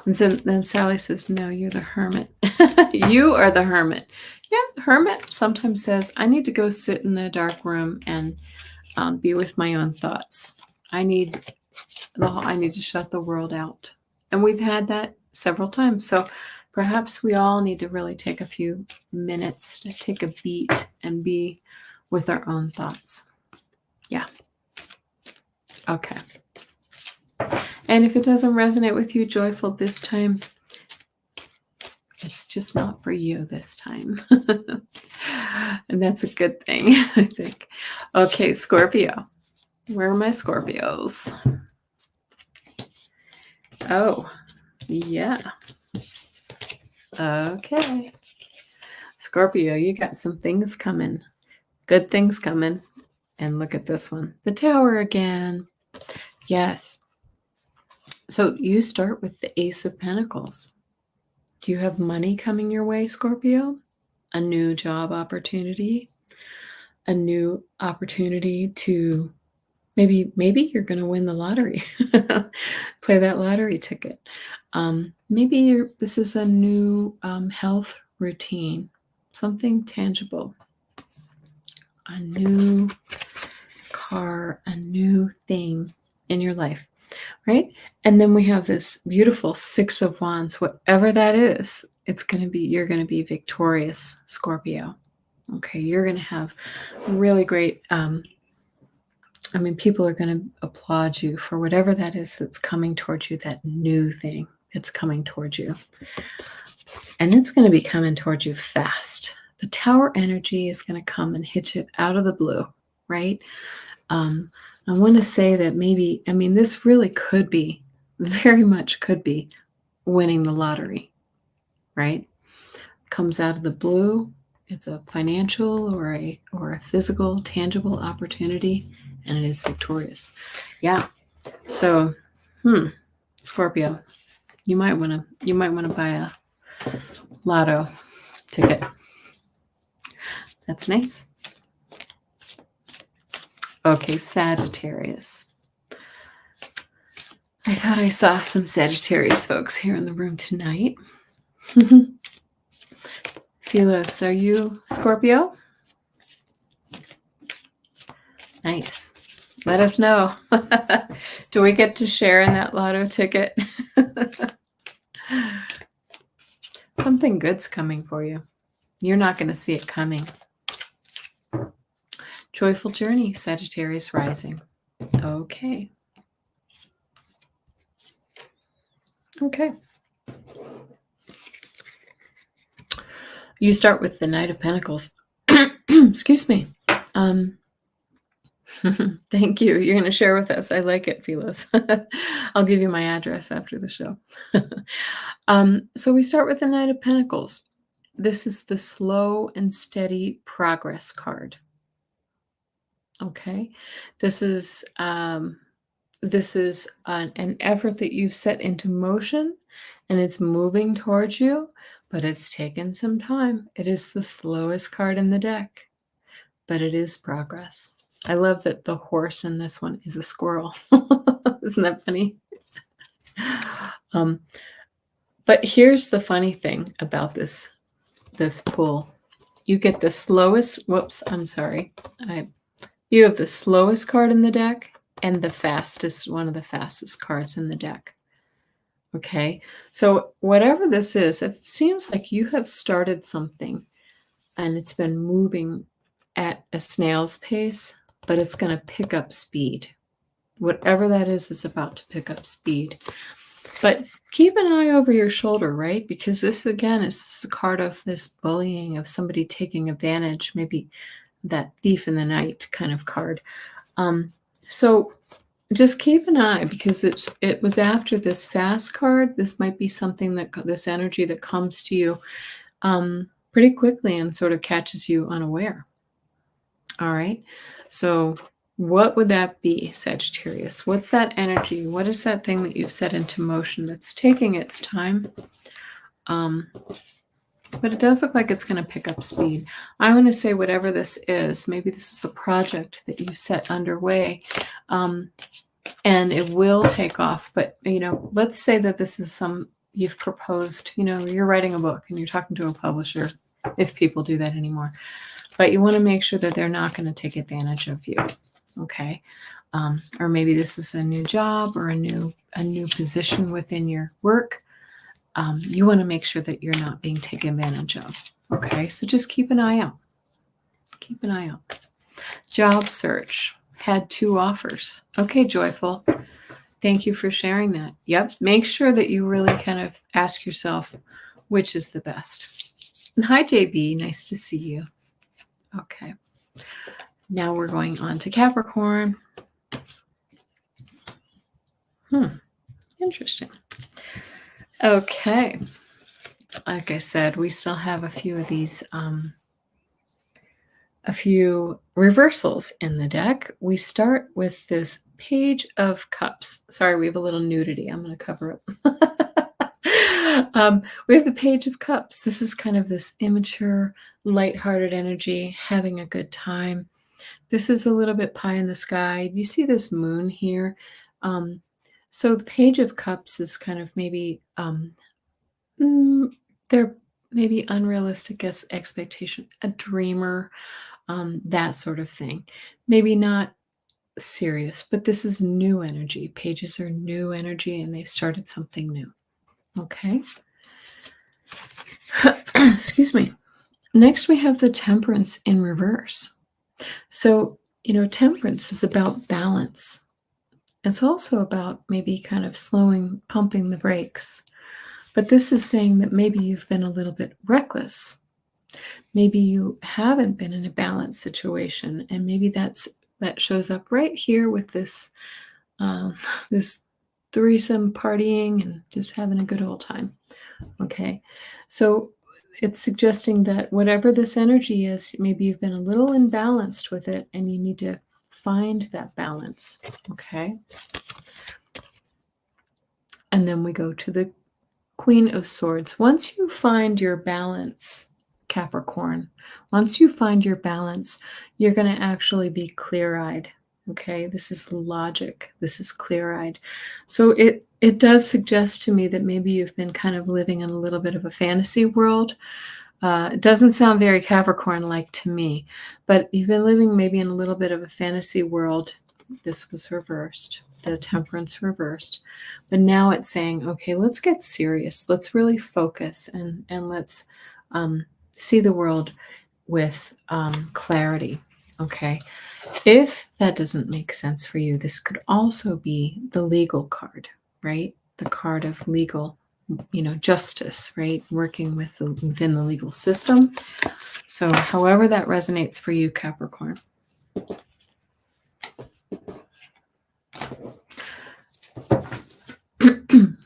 And so then Sally says, no, you're the hermit. You are the hermit. Yeah, the hermit sometimes says, I need to go sit in a dark room and be with my own thoughts. I need to shut the world out. And we've had that several times. So perhaps we all need to really take a few minutes to take a beat and be with our own thoughts. Yeah. Okay. And if it doesn't resonate with you, joyful, this time, it's just not for you this time. And that's a good thing, I think. Okay, Scorpio. Where are my Scorpios? Oh, yeah. Okay. Scorpio, you got some things coming. Good things coming. And look at this one. The Tower again. Yes. So you start with the Ace of Pentacles. Do you have money coming your way, Scorpio? A new job opportunity? A new opportunity to maybe you're going to win the lottery. Play that lottery ticket. Maybe this is a new health routine, something tangible, a new car, a new thing in your life, right? And then we have this beautiful Six of Wands. Whatever that is, you're going to be victorious, Scorpio. Okay, you're going to have really great people are going to applaud you for whatever that is that's coming towards you, that new thing that's coming towards you. And it's going to be coming towards you fast. The Tower energy is going to come and hit you out of the blue, right? I want to say that this really could be, very much could be, winning the lottery, right? Comes out of the blue. It's a financial or a physical, tangible opportunity, and it is victorious. Yeah. So, Scorpio, you might want to buy a lotto ticket. That's nice. Okay, Sagittarius. I thought I saw some Sagittarius folks here in the room tonight. Philos, are you Scorpio? Nice. Let us know. Do we get to share in that lotto ticket? Something good's coming for you. You're not going to see it coming. Joyful journey, Sagittarius rising. Okay. Okay. You start with the Knight of Pentacles. Excuse me. Thank you. You're going to share with us. I like it, Philos. I'll give you my address after the show. So we start with the Knight of Pentacles. This is the slow and steady progress card. Okay. This is an effort that you've set into motion, and it's moving towards you, but it's taken some time. It is the slowest card in the deck, but it is progress. I love that the horse in this one is a squirrel. Isn't that funny? But here's the funny thing about this pull. You get the slowest, you have the slowest card in the deck and one of the fastest cards in the deck. Okay, so whatever this is, it seems like you have started something and it's been moving at a snail's pace, but it's going to pick up speed. Whatever that is about to pick up speed. But keep an eye over your shoulder, right? Because this, again, is the card of this bullying, of somebody taking advantage, maybe that thief in the night kind of card. So just keep an eye, because it was after this fast card. This might be something that this energy that comes to you pretty quickly and sort of catches you unaware. All right. So what would that be, Sagittarius? What's that energy? What is that thing that you've set into motion that's taking its time? But it does look like it's going to pick up speed. I want to say whatever this is, maybe this is a project that you set underway, and it will take off. But, let's say that this is you've proposed, you're writing a book and you're talking to a publisher, if people do that anymore. But you want to make sure that they're not going to take advantage of you. Okay. Or maybe this is a new job or a new position within your work. You want to make sure that you're not being taken advantage of. Okay, so just keep an eye out. Keep an eye out. Job search. Had 2 offers. Okay, Joyful. Thank you for sharing that. Yep, make sure that you really kind of ask yourself which is the best. And hi, JB. Nice to see you. Okay. Now we're going on to Capricorn. Interesting. Okay. Like I said, we still have a few of these, a few reversals in the deck. We start with this Page of Cups. Sorry, we have a little nudity. I'm going to cover it. We have the Page of Cups. This is kind of this immature, lighthearted energy, having a good time. This is a little bit pie in the sky. You see this moon here. So the Page of Cups is kind of maybe they're maybe unrealistic expectation, a dreamer, that sort of thing. Maybe not serious, but this is new energy. Pages are new energy, and they've started something new. Okay. Excuse me. Next, we have the Temperance in reverse. So, Temperance is about balance. It's also about maybe kind of pumping the brakes. But this is saying that maybe you've been a little bit reckless. Maybe you haven't been in a balanced situation, and maybe that shows up right here with this this threesome partying and just having a good old time. Okay, so it's suggesting that whatever this energy is, maybe you've been a little imbalanced with it, and you need to find that balance. Okay, and then we go to the Queen of Swords. Once you find your balance, Capricorn, once you find your balance, you're going to actually be clear-eyed. Okay, this is logic. This is clear-eyed. So it does suggest to me that maybe you've been kind of living in a little bit of a fantasy world. It doesn't sound very Capricorn-like to me, but you've been living maybe in a little bit of a fantasy world. This was reversed. The Temperance reversed. But now it's saying, okay, let's get serious. Let's really focus and let's see the world with clarity. Okay. If that doesn't make sense for you, this could also be the legal card, right? The card of legal, justice, right? Working within the legal system. So however that resonates for you, Capricorn.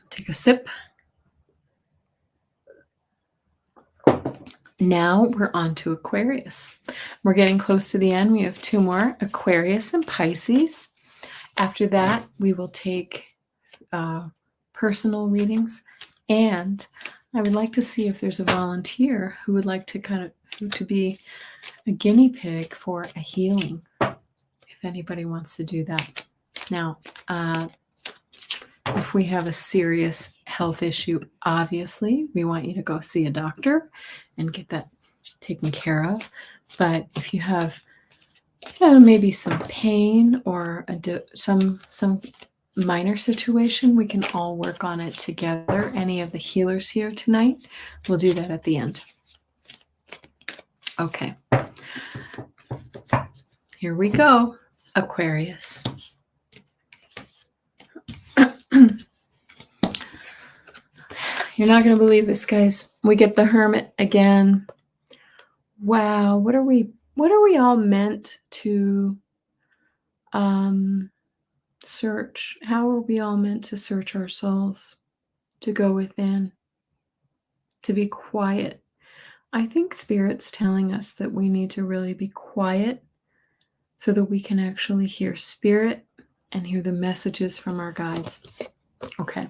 Take a sip. Now we're on to Aquarius. We're getting close to the end. We have 2 more, Aquarius and Pisces. After that, we will take personal readings. And I would like to see if there's a volunteer who would like to to be a guinea pig for a healing, if anybody wants to do that. Now, if we have a serious health issue, obviously, we want you to go see a doctor and get that taken care of. But if you have maybe some pain or some minor situation, we can all work on it together. Any of the healers here tonight, we'll do that at the end. Okay. Here we go, Aquarius. You're not going to believe this, guys. We get the Hermit again. Wow, what are we all meant to search? How are we all meant to search our souls, to go within, to be quiet? I think Spirit's telling us that we need to really be quiet so that we can actually hear Spirit and hear the messages from our guides. Okay.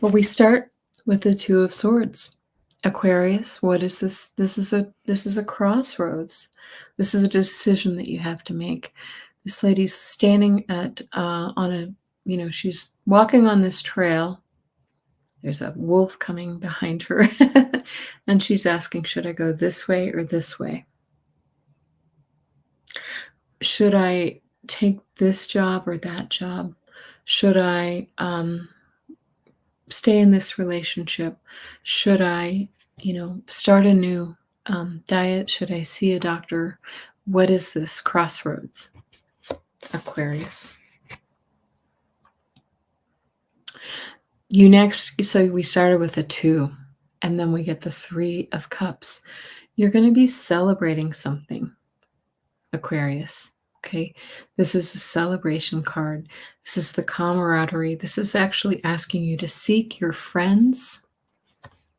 But we start with the Two of Swords. Aquarius, what is this? This is a crossroads. This is a decision that you have to make. This lady's standing at on a, she's walking on this trail. There's a wolf coming behind her, and she's asking, should I go this way or this way? Should I take this job or that job? Should I stay in this relationship? Should I, start a new diet? Should I see a doctor? What is this crossroads? Aquarius. So we started with a 2, and then we get the 3 of Cups. You're going to be celebrating something, Aquarius. Okay, this is a celebration card. This is the camaraderie. This is actually asking you to seek your friends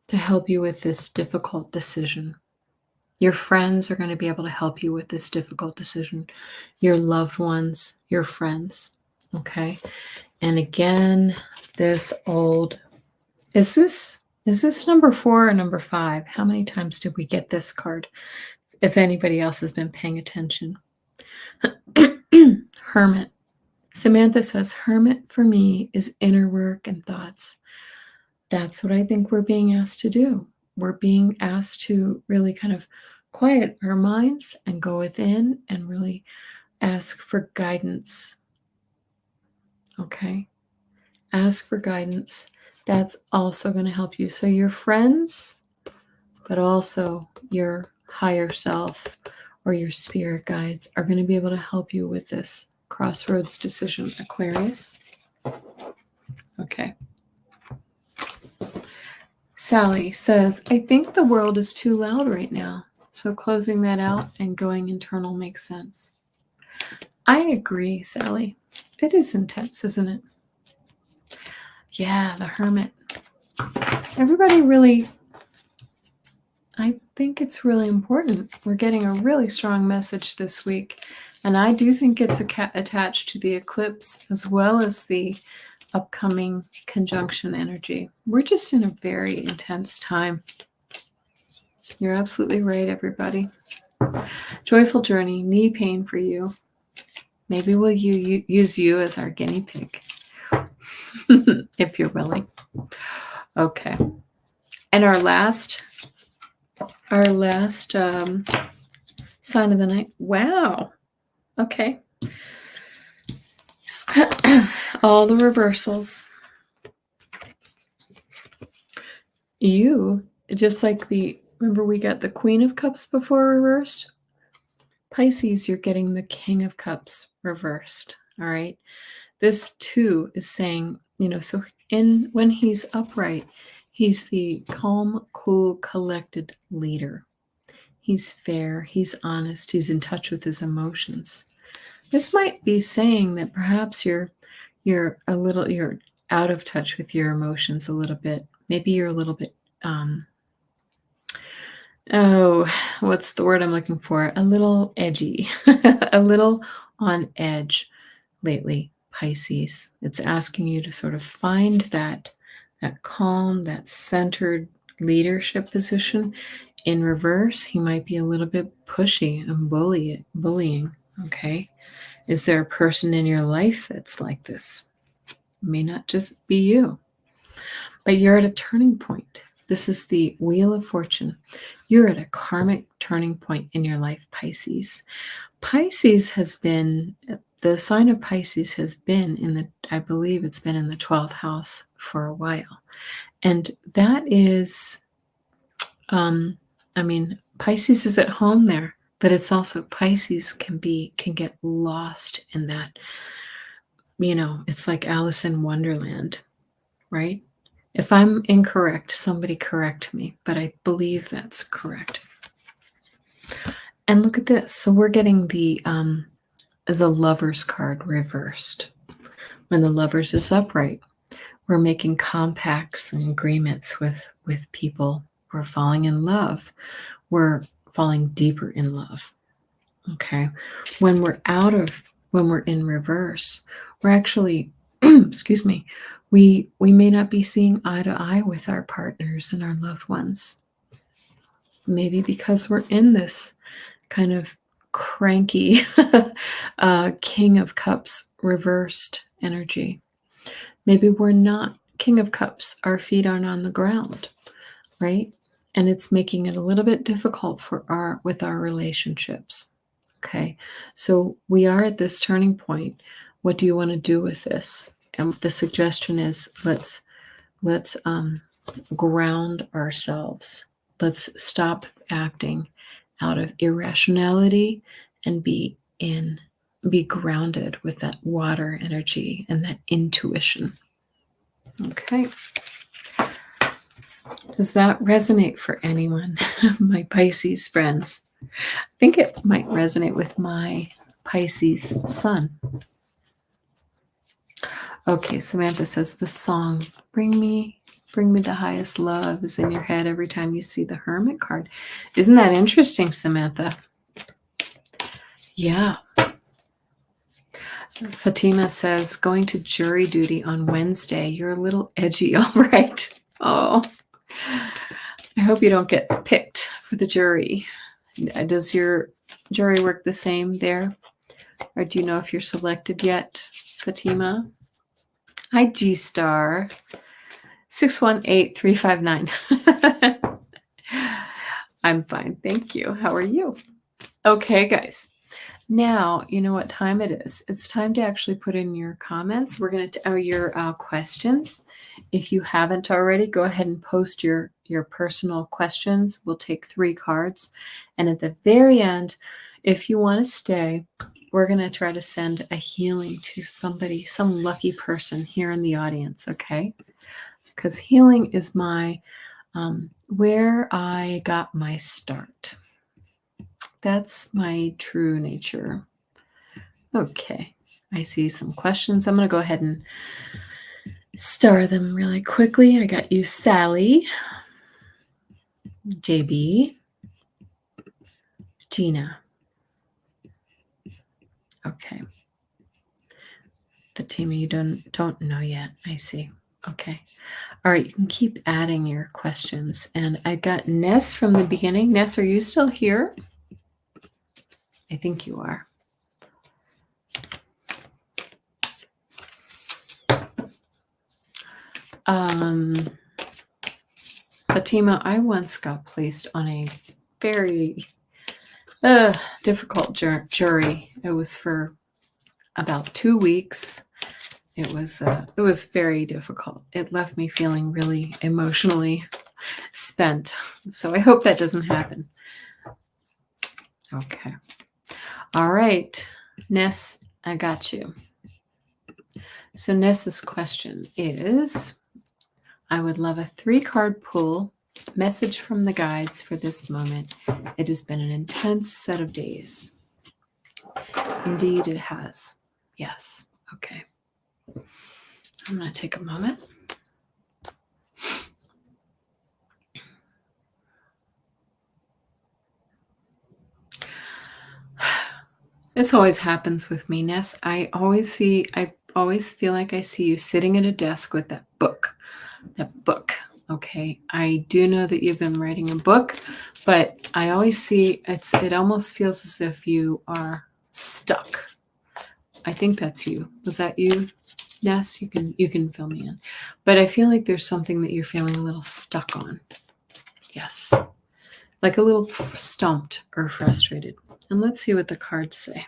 to help you with this difficult decision. Your friends are going to be able to help you with this difficult decision. Your loved ones, your friends. Okay, and again, this old. Is this number 4 or number 5? How many times did we get this card? If anybody else has been paying attention. Hermit. Samantha says, Hermit for me is inner work and thoughts. That's what I think we're being asked to do. We're being asked to really kind of quiet our minds and go within and really ask for guidance. Okay? Ask for guidance. That's also going to help you. So your friends, but also your higher self or your spirit guides are going to be able to help you with this crossroads decision, Aquarius. Okay. Sally says, I think the world is too loud right now. So closing that out and going internal makes sense. I agree, Sally. It is intense, isn't it? Yeah, the Hermit. Everybody really, I think it's really important. We're getting a really strong message this week. And I do think it's attached to the eclipse as well as the upcoming conjunction energy. We're just in a very intense time. You're absolutely right, everybody. Joyful journey, knee pain for you. Maybe we'll use you as our guinea pig, if you're willing. Okay. And our last sign of the night. Wow. Okay. All the reversals. You, just like remember we got the Queen of Cups before reversed? Pisces, you're getting the King of Cups reversed. All right. This too is saying, so when he's upright, he's the calm, cool, collected leader. He's fair, he's honest, he's in touch with his emotions. This might be saying that perhaps you're out of touch with your emotions a little bit. Maybe you're a little bit what's the word I'm looking for? A little edgy, a little on edge lately, Pisces. It's asking you to sort of find that calm, that centered leadership position. In reverse, he might be a little bit pushy and bullying. Okay. Is there a person in your life that's like this? It may not just be you, but you're at a turning point. This is the Wheel of Fortune. You're at a karmic turning point in your life, Pisces. Pisces has been, the sign of Pisces has been I believe it's been in the 12th house for a while. And that is, Pisces is at home there, but it's also Pisces can get lost in that. It's like Alice in Wonderland, right? If I'm incorrect, somebody correct me, but I believe that's correct. And look at this. So we're getting the Lovers card reversed. When the Lovers is upright, we're making compacts and agreements with people. We're falling in love. We're falling deeper in love. Okay. When we're in reverse, we're actually, excuse me, we may not be seeing eye to eye with our partners and our loved ones. Maybe because we're in this kind of cranky King of Cups reversed energy. Maybe we're not King of Cups. Our feet aren't on the ground, right? And it's making it a little bit difficult with our relationships. Okay, so we are at this turning point. What do you want to do with this? And the suggestion is let's ground ourselves. Let's stop acting out of irrationality and be grounded with that water energy and that intuition. Okay. Does that resonate for anyone, my Pisces friends? I think it might resonate with my Pisces sun. Okay, Samantha says the song, Bring Me the Highest Love, is in your head every time you see the Hermit card. Isn't that interesting, Samantha? Yeah. Fatima says, going to jury duty on Wednesday. You're a little edgy, all right. Oh, I hope you don't get picked for the jury. Does your jury work the same there? Or do you know if you're selected yet, Fatima? Hi, G-Star. 618359. I'm fine, thank you. How are you? Okay, guys. Now, you know what time it is. It's time to actually put in your comments. We're going to your questions. If you haven't already, go ahead and post your personal questions. We'll take 3 cards. And at the very end, if you want to stay, we're going to try to send a healing to somebody, some lucky person here in the audience, okay? Because healing is my where I got my start. That's my true nature. Okay, I see some questions. I'm going to go ahead and star them really quickly. I got you, Sally, JB, Gina. Okay. Fatima, you don't know yet. I see. Okay. All right, you can keep adding your questions. And I got Ness from the beginning. Ness, are you still here? I think you are. Fatima, I once got placed on a very difficult jury. It was for about 2 weeks. It was very difficult. It left me feeling really emotionally spent. So I hope that doesn't happen. Okay. All right, Ness, I got you. So Ness's question is, I would love a 3-card pull, message from the guides for this moment. It has been an intense set of days. Indeed, it has. Yes. Okay. I'm going to take a moment. This always happens with me, Ness. I always feel like I see you sitting at a desk with that book. Okay. I do know that you've been writing a book, but I always see it almost feels as if you are stuck. I think that's you. Was that you, Ness? You can fill me in. But I feel like there's something that you're feeling a little stuck on. Yes. Like a little stumped or frustrated. And let's see what the cards say.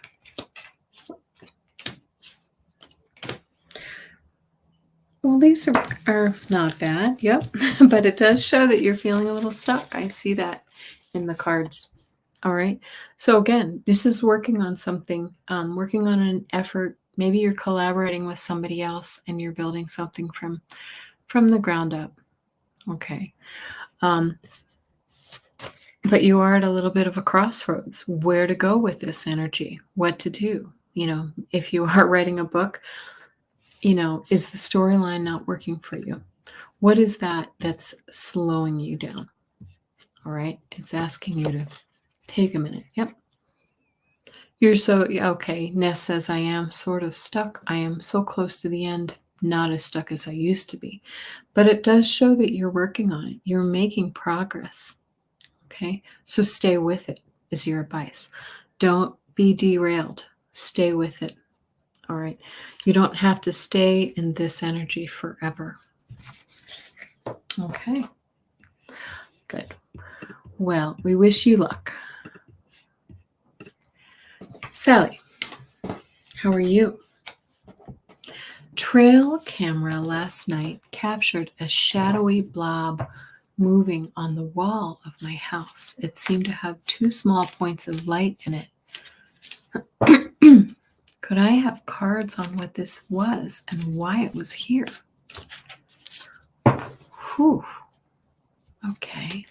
Well, these are not bad. Yep. But it does show that you're feeling a little stuck. I see that in the cards. All right. So again, this is working on something, working on an effort. Maybe you're collaborating with somebody else and you're building something from from the ground up. Okay. But you are at a little bit of a crossroads, where to go with this energy, what to do. If you are writing a book, is the storyline not working for you? What is that's slowing you down? All right. It's asking you to take a minute. Yep. You're so, okay. Ness says, I am sort of stuck. I am so close to the end, not as stuck as I used to be. But it does show that you're working on it. You're making progress. Okay. So stay with it is your advice. Don't be derailed. Stay with it. All right. You don't have to stay in this energy forever. Okay. Good. Well, we wish you luck. Sally, how are you? Trail camera last night captured a shadowy blob moving on the wall of my house. It seemed to have 2 small points of light in it. Could I have cards on what this was and why it was here? Whew. Okay.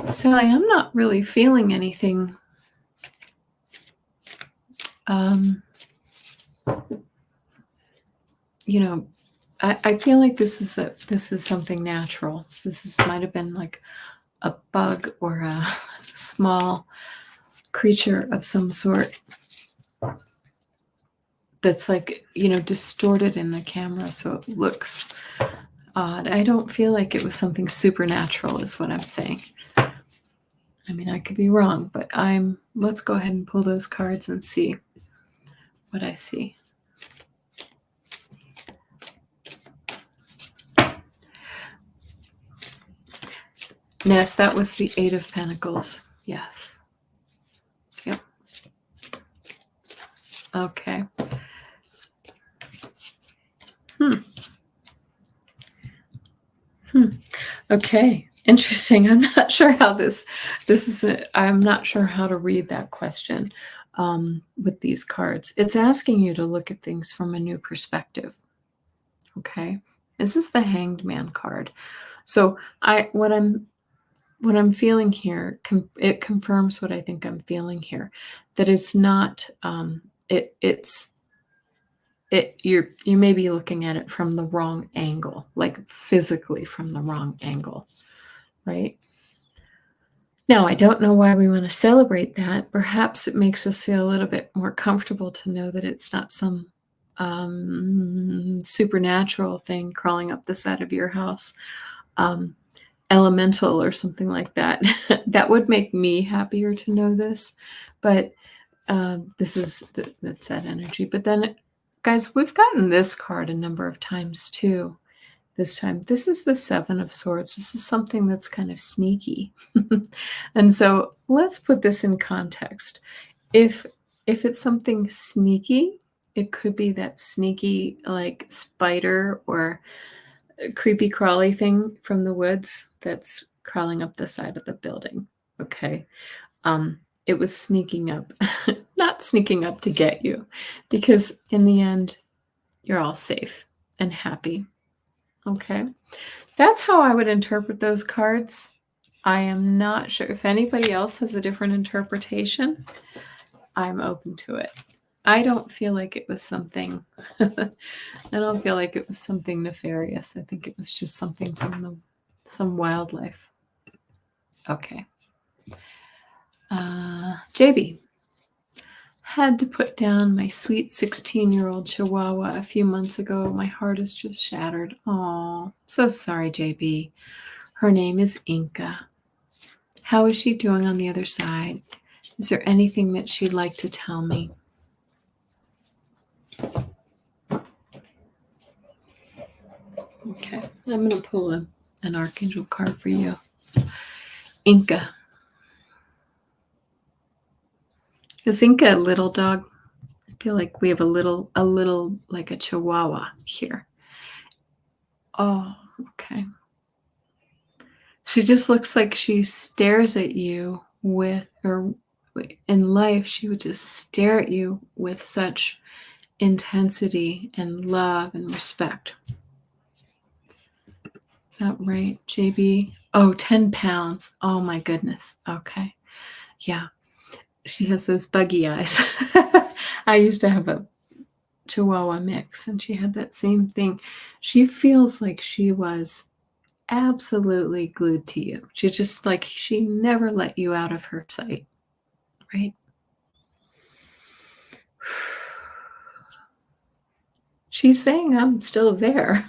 Sally, I'm not really feeling anything. I feel like this is something natural. So this might have been like a bug or a small creature of some sort that's like, distorted in the camera, so it looks odd. I don't feel like it was something supernatural is what I'm saying. I mean, I could be wrong, but let's go ahead and pull those cards and see what I see. Ness, that was the 8 of Pentacles. Yes. Yep. Okay. Okay. Interesting. I'm not sure how this is. I'm not sure how to read that question with these cards. It's asking you to look at things from a new perspective. Okay. This is the Hanged Man card. So what I'm feeling here, it confirms what I think I'm feeling here, that it's not, you may be looking at it from the wrong angle, like physically from the wrong angle, right? Now, I don't know why we want to celebrate that. Perhaps it makes us feel a little bit more comfortable to know that it's not some supernatural thing crawling up the side of your house. Elemental or something like that. That would make me happier to know this, but that's that energy. But then, guys, we've gotten this card a number of times too. This time, this is the 7 of Swords. This is something that's kind of sneaky. And so let's put this in context. If it's something sneaky, it could be that sneaky like spider or creepy crawly thing from the woods that's crawling up the side of the building. Okay. It was sneaking up, not sneaking up to get you, because in the end, you're all safe and happy. Okay. That's how I would interpret those cards. I am not sure if anybody else has a different interpretation. I'm open to it. I don't feel like it was something, I don't feel like it was something nefarious. I think it was just something from some wildlife. Okay. JB. Had to put down my sweet 16-year-old Chihuahua a few months ago. My heart is just shattered. Oh, so sorry, JB. Her name is Inca. How is she doing on the other side? Is there anything that she'd like to tell me? Okay, I'm going to pull an Archangel card for you. Inca. Is Inca a little dog? I feel like we have a little like a Chihuahua here. Oh, okay. She just looks like she stares at you with, or in life, she would just stare at you with such intensity and love and respect. Is that right, JB? Oh, 10 pounds. Oh my goodness. Okay. Yeah. She has those buggy eyes. I used to have a Chihuahua mix, and she had that same thing. She feels like she was absolutely glued to you. She just like, she never let you out of her sight, right? She's saying, I'm still there.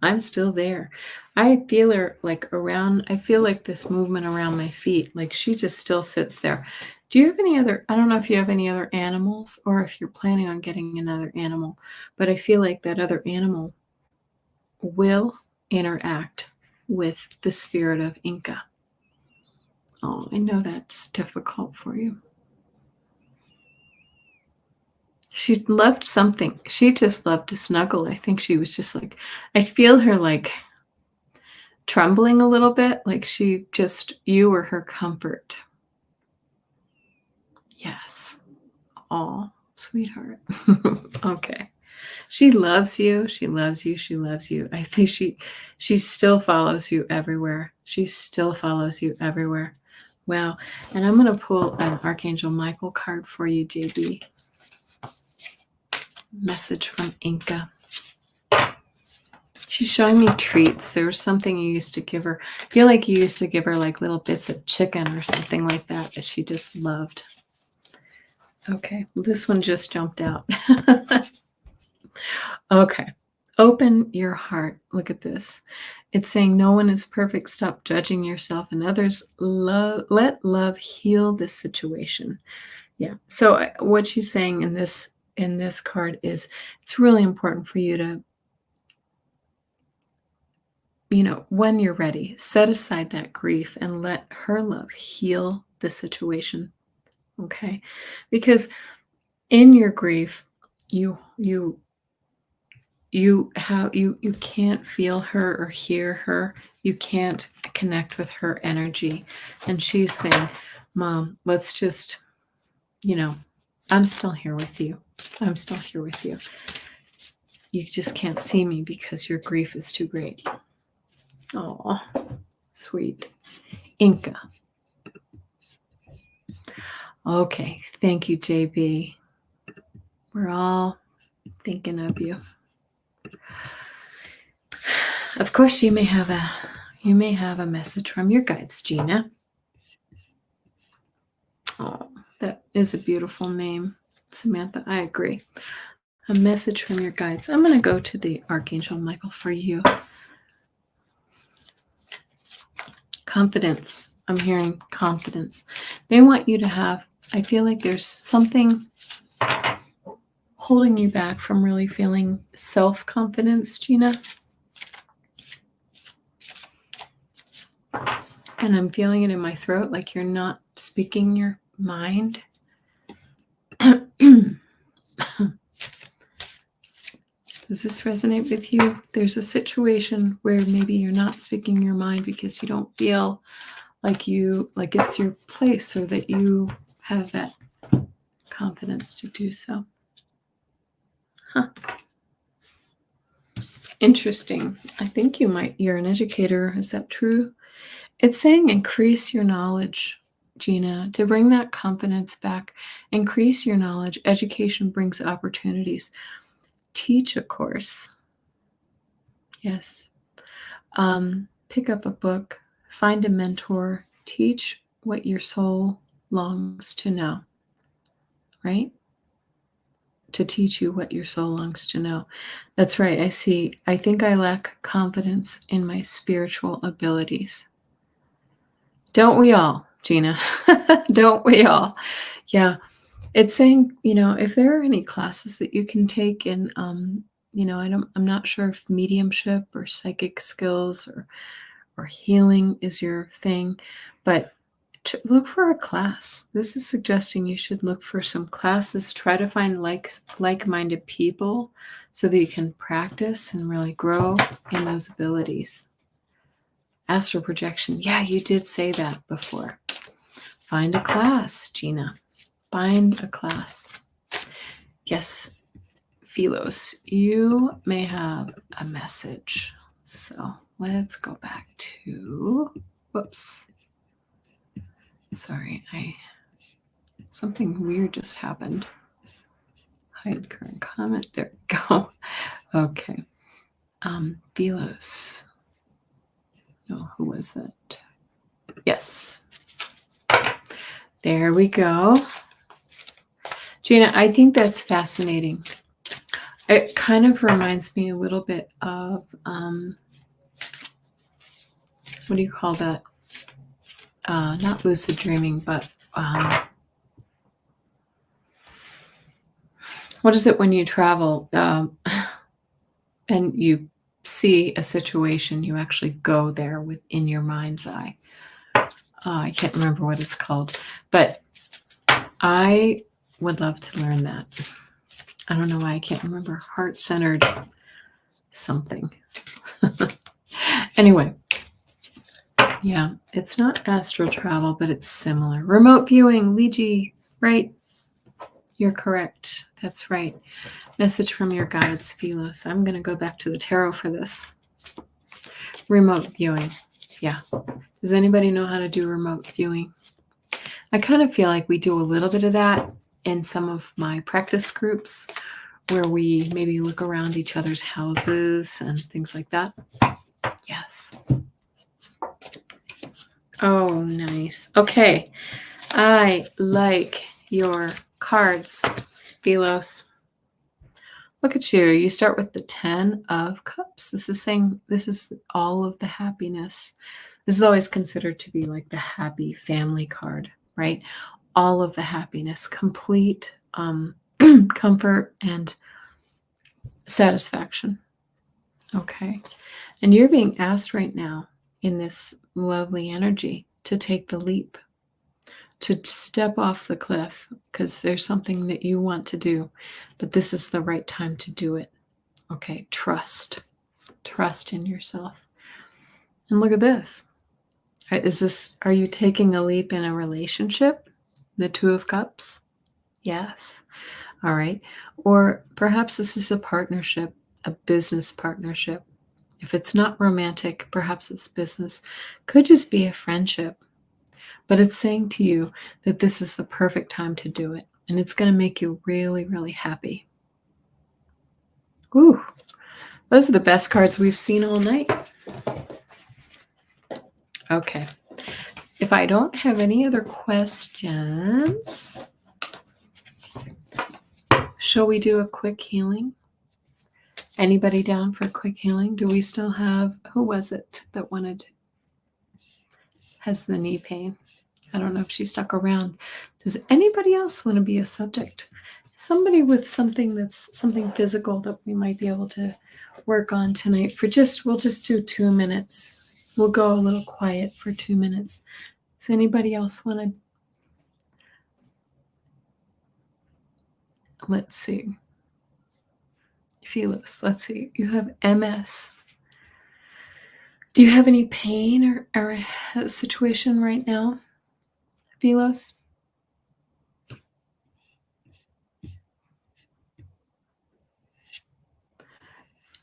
I'm still there. I feel her like around, I feel like this movement around my feet. Like she just still sits there. Do you have any other, I don't know if you have any other animals or if you're planning on getting another animal, but I feel like that other animal will interact with the spirit of Inca. Oh, I know that's difficult for you. She loved something. She just loved to snuggle. I think she was just like, I feel her like trembling a little bit, like she just, you were her comfort. Yes. Oh, sweetheart. Okay. She loves you. She loves you. She loves you. I think she still follows you everywhere. She still follows you everywhere. Wow. And I'm going to pull an Archangel Michael card for you, JB. Message from Inca. She's showing me treats. There was something you used to give her. I feel like you used to give her like little bits of chicken or something like that that she just loved. Okay, this one just jumped out. Okay, open your heart. Look at this. It's saying no one is perfect. Stop judging yourself and others. Let love heal this situation. Yeah. So what she's saying in this card is it's really important for you to, when you're ready, set aside that grief and let her love heal the situation. Okay? Because in your grief, you can't feel her or hear her. You can't connect with her energy. And she's saying, Mom, let's just, I'm still here with you. I'm still here with you. You just can't see me because your grief is too great. Oh, sweet. Inca. Okay. Thank you, JB. We're all thinking of you. Of course, you may have a message from your guides, Gina. Oh, that is a beautiful name, Samantha. I agree. A message from your guides. I'm going to go to the Archangel Michael for you. Confidence. I'm hearing confidence. They want you to have, I feel like there's something holding you back from really feeling self-confidence, Gina. And I'm feeling it in my throat, like you're not speaking your mind. Does this resonate with you? There's a situation where maybe you're not speaking your mind because you don't feel like it's your place or that you have that confidence to do so. Huh. Interesting. I think you're an educator. Is that true? It's saying increase your knowledge, Gina, to bring that confidence back. Increase your knowledge. Education brings opportunities. Teach a course. Yes. Pick up a book. Find a mentor. Teach what your soul longs to know. Right? To teach you what your soul longs to know. That's right. I think I lack confidence in my spiritual abilities. Don't we all, Gina? Don't we all? Yeah. It's saying, if there are any classes that you can take in, I'm not sure if mediumship or psychic skills or healing is your thing, but look for a class. This is suggesting you should look for some classes. Try to find like-minded people so that you can practice and really grow in those abilities. Astral projection. Yeah, you did say that before. Find a class, Gina. Find a class. Yes, Philos, you may have a message. So let's go back to, whoops. Sorry, something weird just happened. Hide current comment. There we go. Okay. Philos. No, who was that? Yes. There we go. Gina, I think that's fascinating. It kind of reminds me a little bit of, what do you call that? Not lucid dreaming, but what is it when you travel and you see a situation, you actually go there within your mind's eye? I can't remember what it's called, but I would love to learn that. I don't know why I can't remember. Heart-centered something. Anyway, yeah, it's not astral travel, but it's similar. Remote viewing, Liji, right? You're correct. That's right. Message from your guides, Philos. I'm going to go back to the tarot for this. Remote viewing. Yeah. Does anybody know how to do remote viewing? I kind of feel like we do a little bit of that in some of my practice groups where we maybe look around each other's houses and things like that. Yes. Oh, nice. Okay. I like your cards, Philos. Look at you. You start with the 10 of Cups. This is saying this is all of the happiness. This is always considered to be like the happy family card, right? All of the happiness, complete comfort and satisfaction. Okay. And you're being asked right now in this lovely energy to take the leap, to step off the cliff, because there's something that you want to do, but this is the right time to do it. Okay. Trust in yourself. And look at this. Are you taking a leap in a relationship? The 2 of Cups? Yes. All right. Or perhaps this is a partnership, a business partnership. If it's not romantic, perhaps it's business. Could just be a friendship. But it's saying to you that this is the perfect time to do it. And it's going to make you really, really happy. Ooh, those are the best cards we've seen all night. Okay. If I don't have any other questions, shall we do a quick healing? Anybody down for a quick healing? Do we still have, who was it that has the knee pain? I don't know if she stuck around. Does anybody else want to be a subject? Somebody with something physical that we might be able to work on tonight we'll just do 2 minutes. We'll go a little quiet for 2 minutes. Does anybody else want to? Let's see. Philos, let's see. You have MS. Do you have any pain or a situation right now, Philos?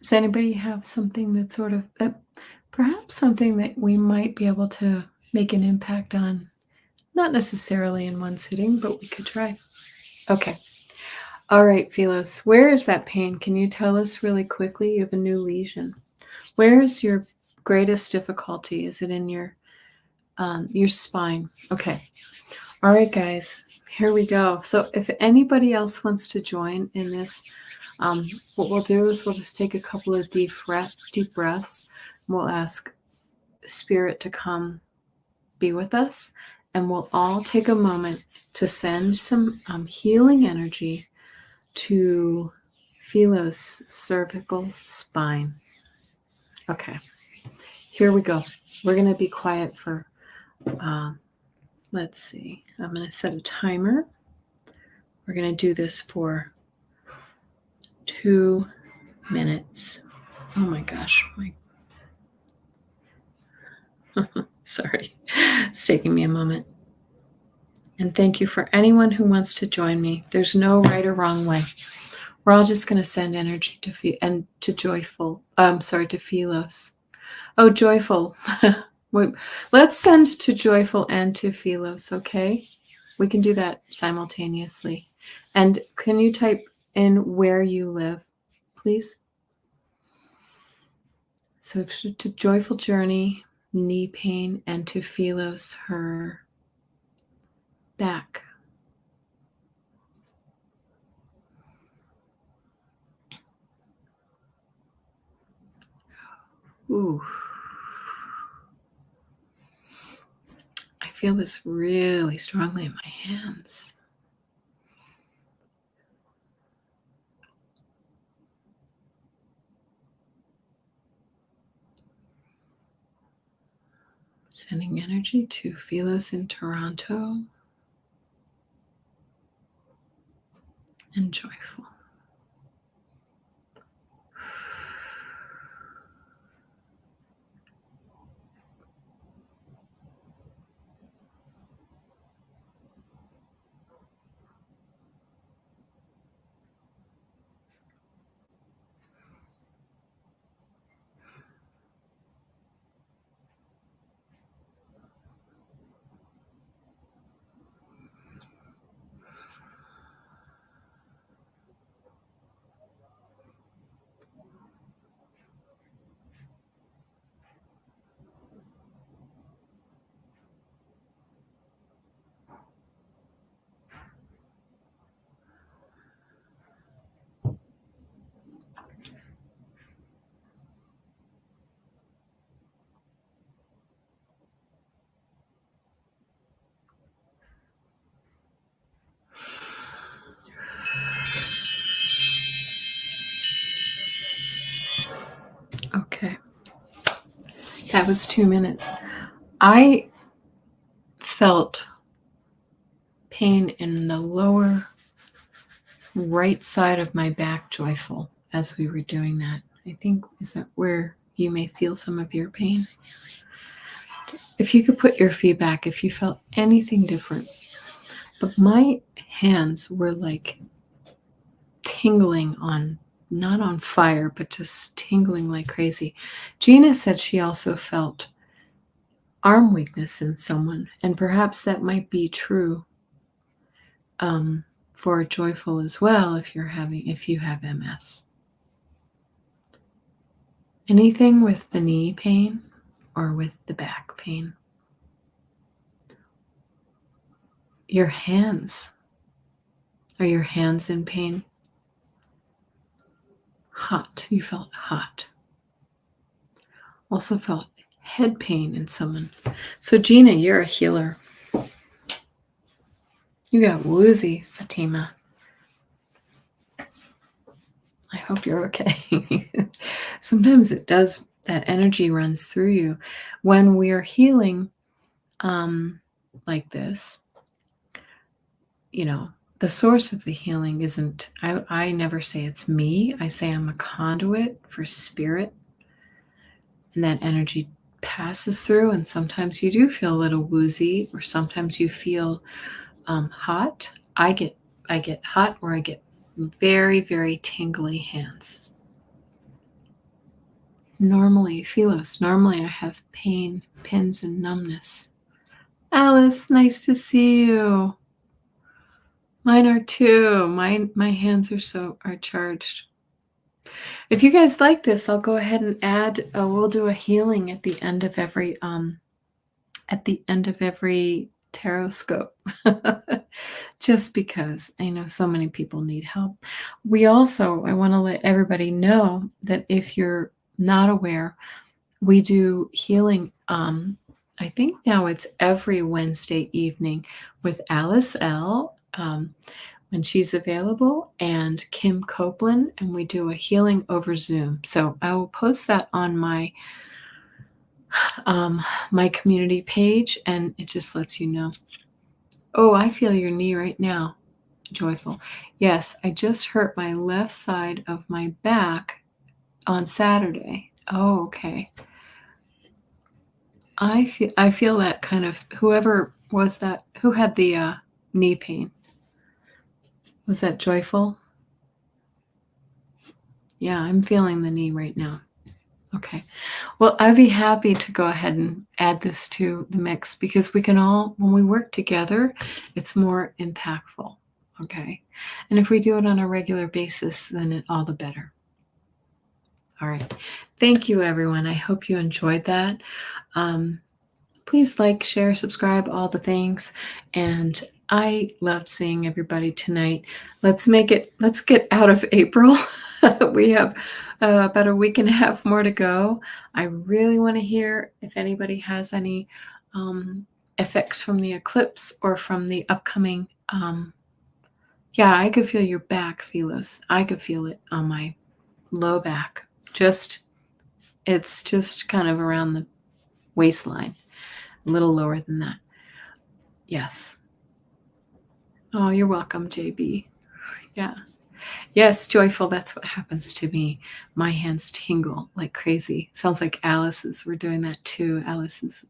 Does anybody have something that's sort of, perhaps something that we might be able to make an impact on? Not necessarily in one sitting, but we could try. Okay. All right, Philos, where is that pain? Can you tell us really quickly? You have a new lesion. Where is your greatest difficulty? Is it in your spine? Okay. All right, guys, here we go. So if anybody else wants to join in this, what we'll do is we'll just take a couple of deep breaths. And we'll ask Spirit to come be with us, and we'll all take a moment to send some healing energy to Philos' cervical spine. Okay, here we go. We're going to be quiet for, let's see, I'm going to set a timer. We're going to do this for 2 minutes. Oh my gosh. Sorry. It's taking me a moment. And thank you for anyone who wants to join me. There's no right or wrong way. We're all just going to send energy to joyful. To Philos. Oh, joyful. Wait, let's send to joyful and to Philos, okay? We can do that simultaneously. And can you type in where you live, please? So to joyful journey, knee pain, and to Philos, her back. Ooh. I feel this really strongly in my hands. Sending energy to Philos in Toronto and joyful. Okay. That was 2 minutes. I felt pain in the lower right side of my back, joyful, as we were doing that. I think, is that where you may feel some of your pain? If you could put your feedback, if you felt anything different. But my hands were like tingling on, not on fire, but just tingling like crazy. Gina said she also felt arm weakness in someone, and perhaps that might be true for joyful as well if you have MS. Anything with the knee pain or with the back pain? Your hands. Are your hands in pain? Hot. You felt hot. Also felt head pain in someone. So Gina, you're a healer. You got woozy, Fatima. I hope you're okay. Sometimes it does, that energy runs through you. When we're healing like this, the source of the healing isn't, I never say it's me. I say I'm a conduit for spirit. And that energy passes through, and sometimes you do feel a little woozy, or sometimes you feel hot. I get hot, or I get very, very tingly hands. Normally, Philos, normally I have pain, pins, and numbness. Alice, nice to see you. Mine are too. My hands are charged. If you guys like this, I'll go ahead and add. We'll do a healing at the end of every tarot scope. Just because I know so many people need help. I want to let everybody know that if you're not aware, we do healing. I think now it's every Wednesday evening with Alice L. When she's available, and Kim Copeland, and we do a healing over Zoom. So I will post that on my my community page, and it just lets you know. Oh, I feel your knee right now, joyful. Yes, I just hurt my left side of my back on Saturday. Oh, okay. I feel that kind of, whoever was that, who had the knee pain. Was that joyful? Yeah, I'm feeling the knee right now. Okay. Well, I'd be happy to go ahead and add this to the mix because we can all, when we work together, it's more impactful. Okay. And if we do it on a regular basis, then all the better. All right. Thank you, everyone. I hope you enjoyed that. Please like, share, subscribe, all the things. And I loved seeing everybody tonight. Let's get out of April. We have about a week and a half more to go. I really want to hear if anybody has any effects from the eclipse or from the upcoming. Yeah, I could feel your back, Philos. I could feel it on my low back. It's just kind of around the waistline, a little lower than that. Yes. Oh, you're welcome, JB. Yeah. Yes, joyful. That's what happens to me. My hands tingle like crazy. Sounds like Alice's. We're doing that too. Alice's.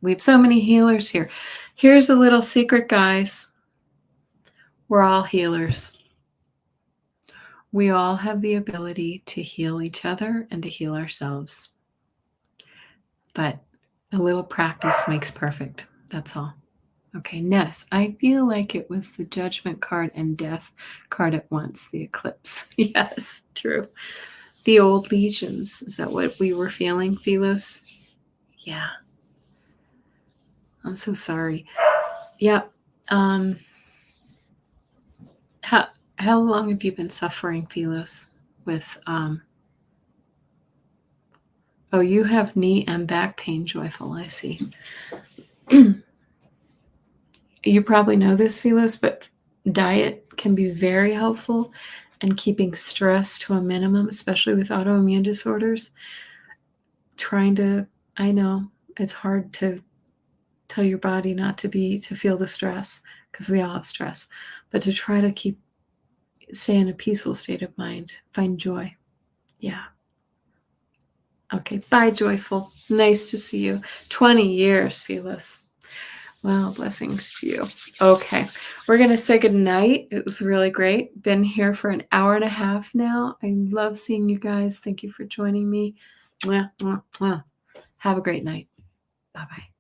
We have so many healers here. Here's a little secret, guys. We're all healers. We all have the ability to heal each other and to heal ourselves. But a little practice makes perfect. That's all. Okay, Ness, I feel like it was the Judgment card and Death card at once, the eclipse. Yes, true. The old legions. Is that what we were feeling, Philos? Yeah. I'm so sorry. Yeah. How long have you been suffering, Philos, with oh, you have knee and back pain, joyful, I see. You probably know this, Philos, but diet can be very helpful in keeping stress to a minimum, especially with autoimmune disorders. I know it's hard to tell your body not to feel the stress because we all have stress, but to try to stay in a peaceful state of mind, find joy. Yeah. Okay. Bye, joyful. Nice to see you. 20 years, Philos. Well, blessings to you. Okay, we're going to say good night. It was really great. Been here for an hour and a half now. I love seeing you guys. Thank you for joining me. Mwah, mwah, mwah. Have a great night. Bye-bye.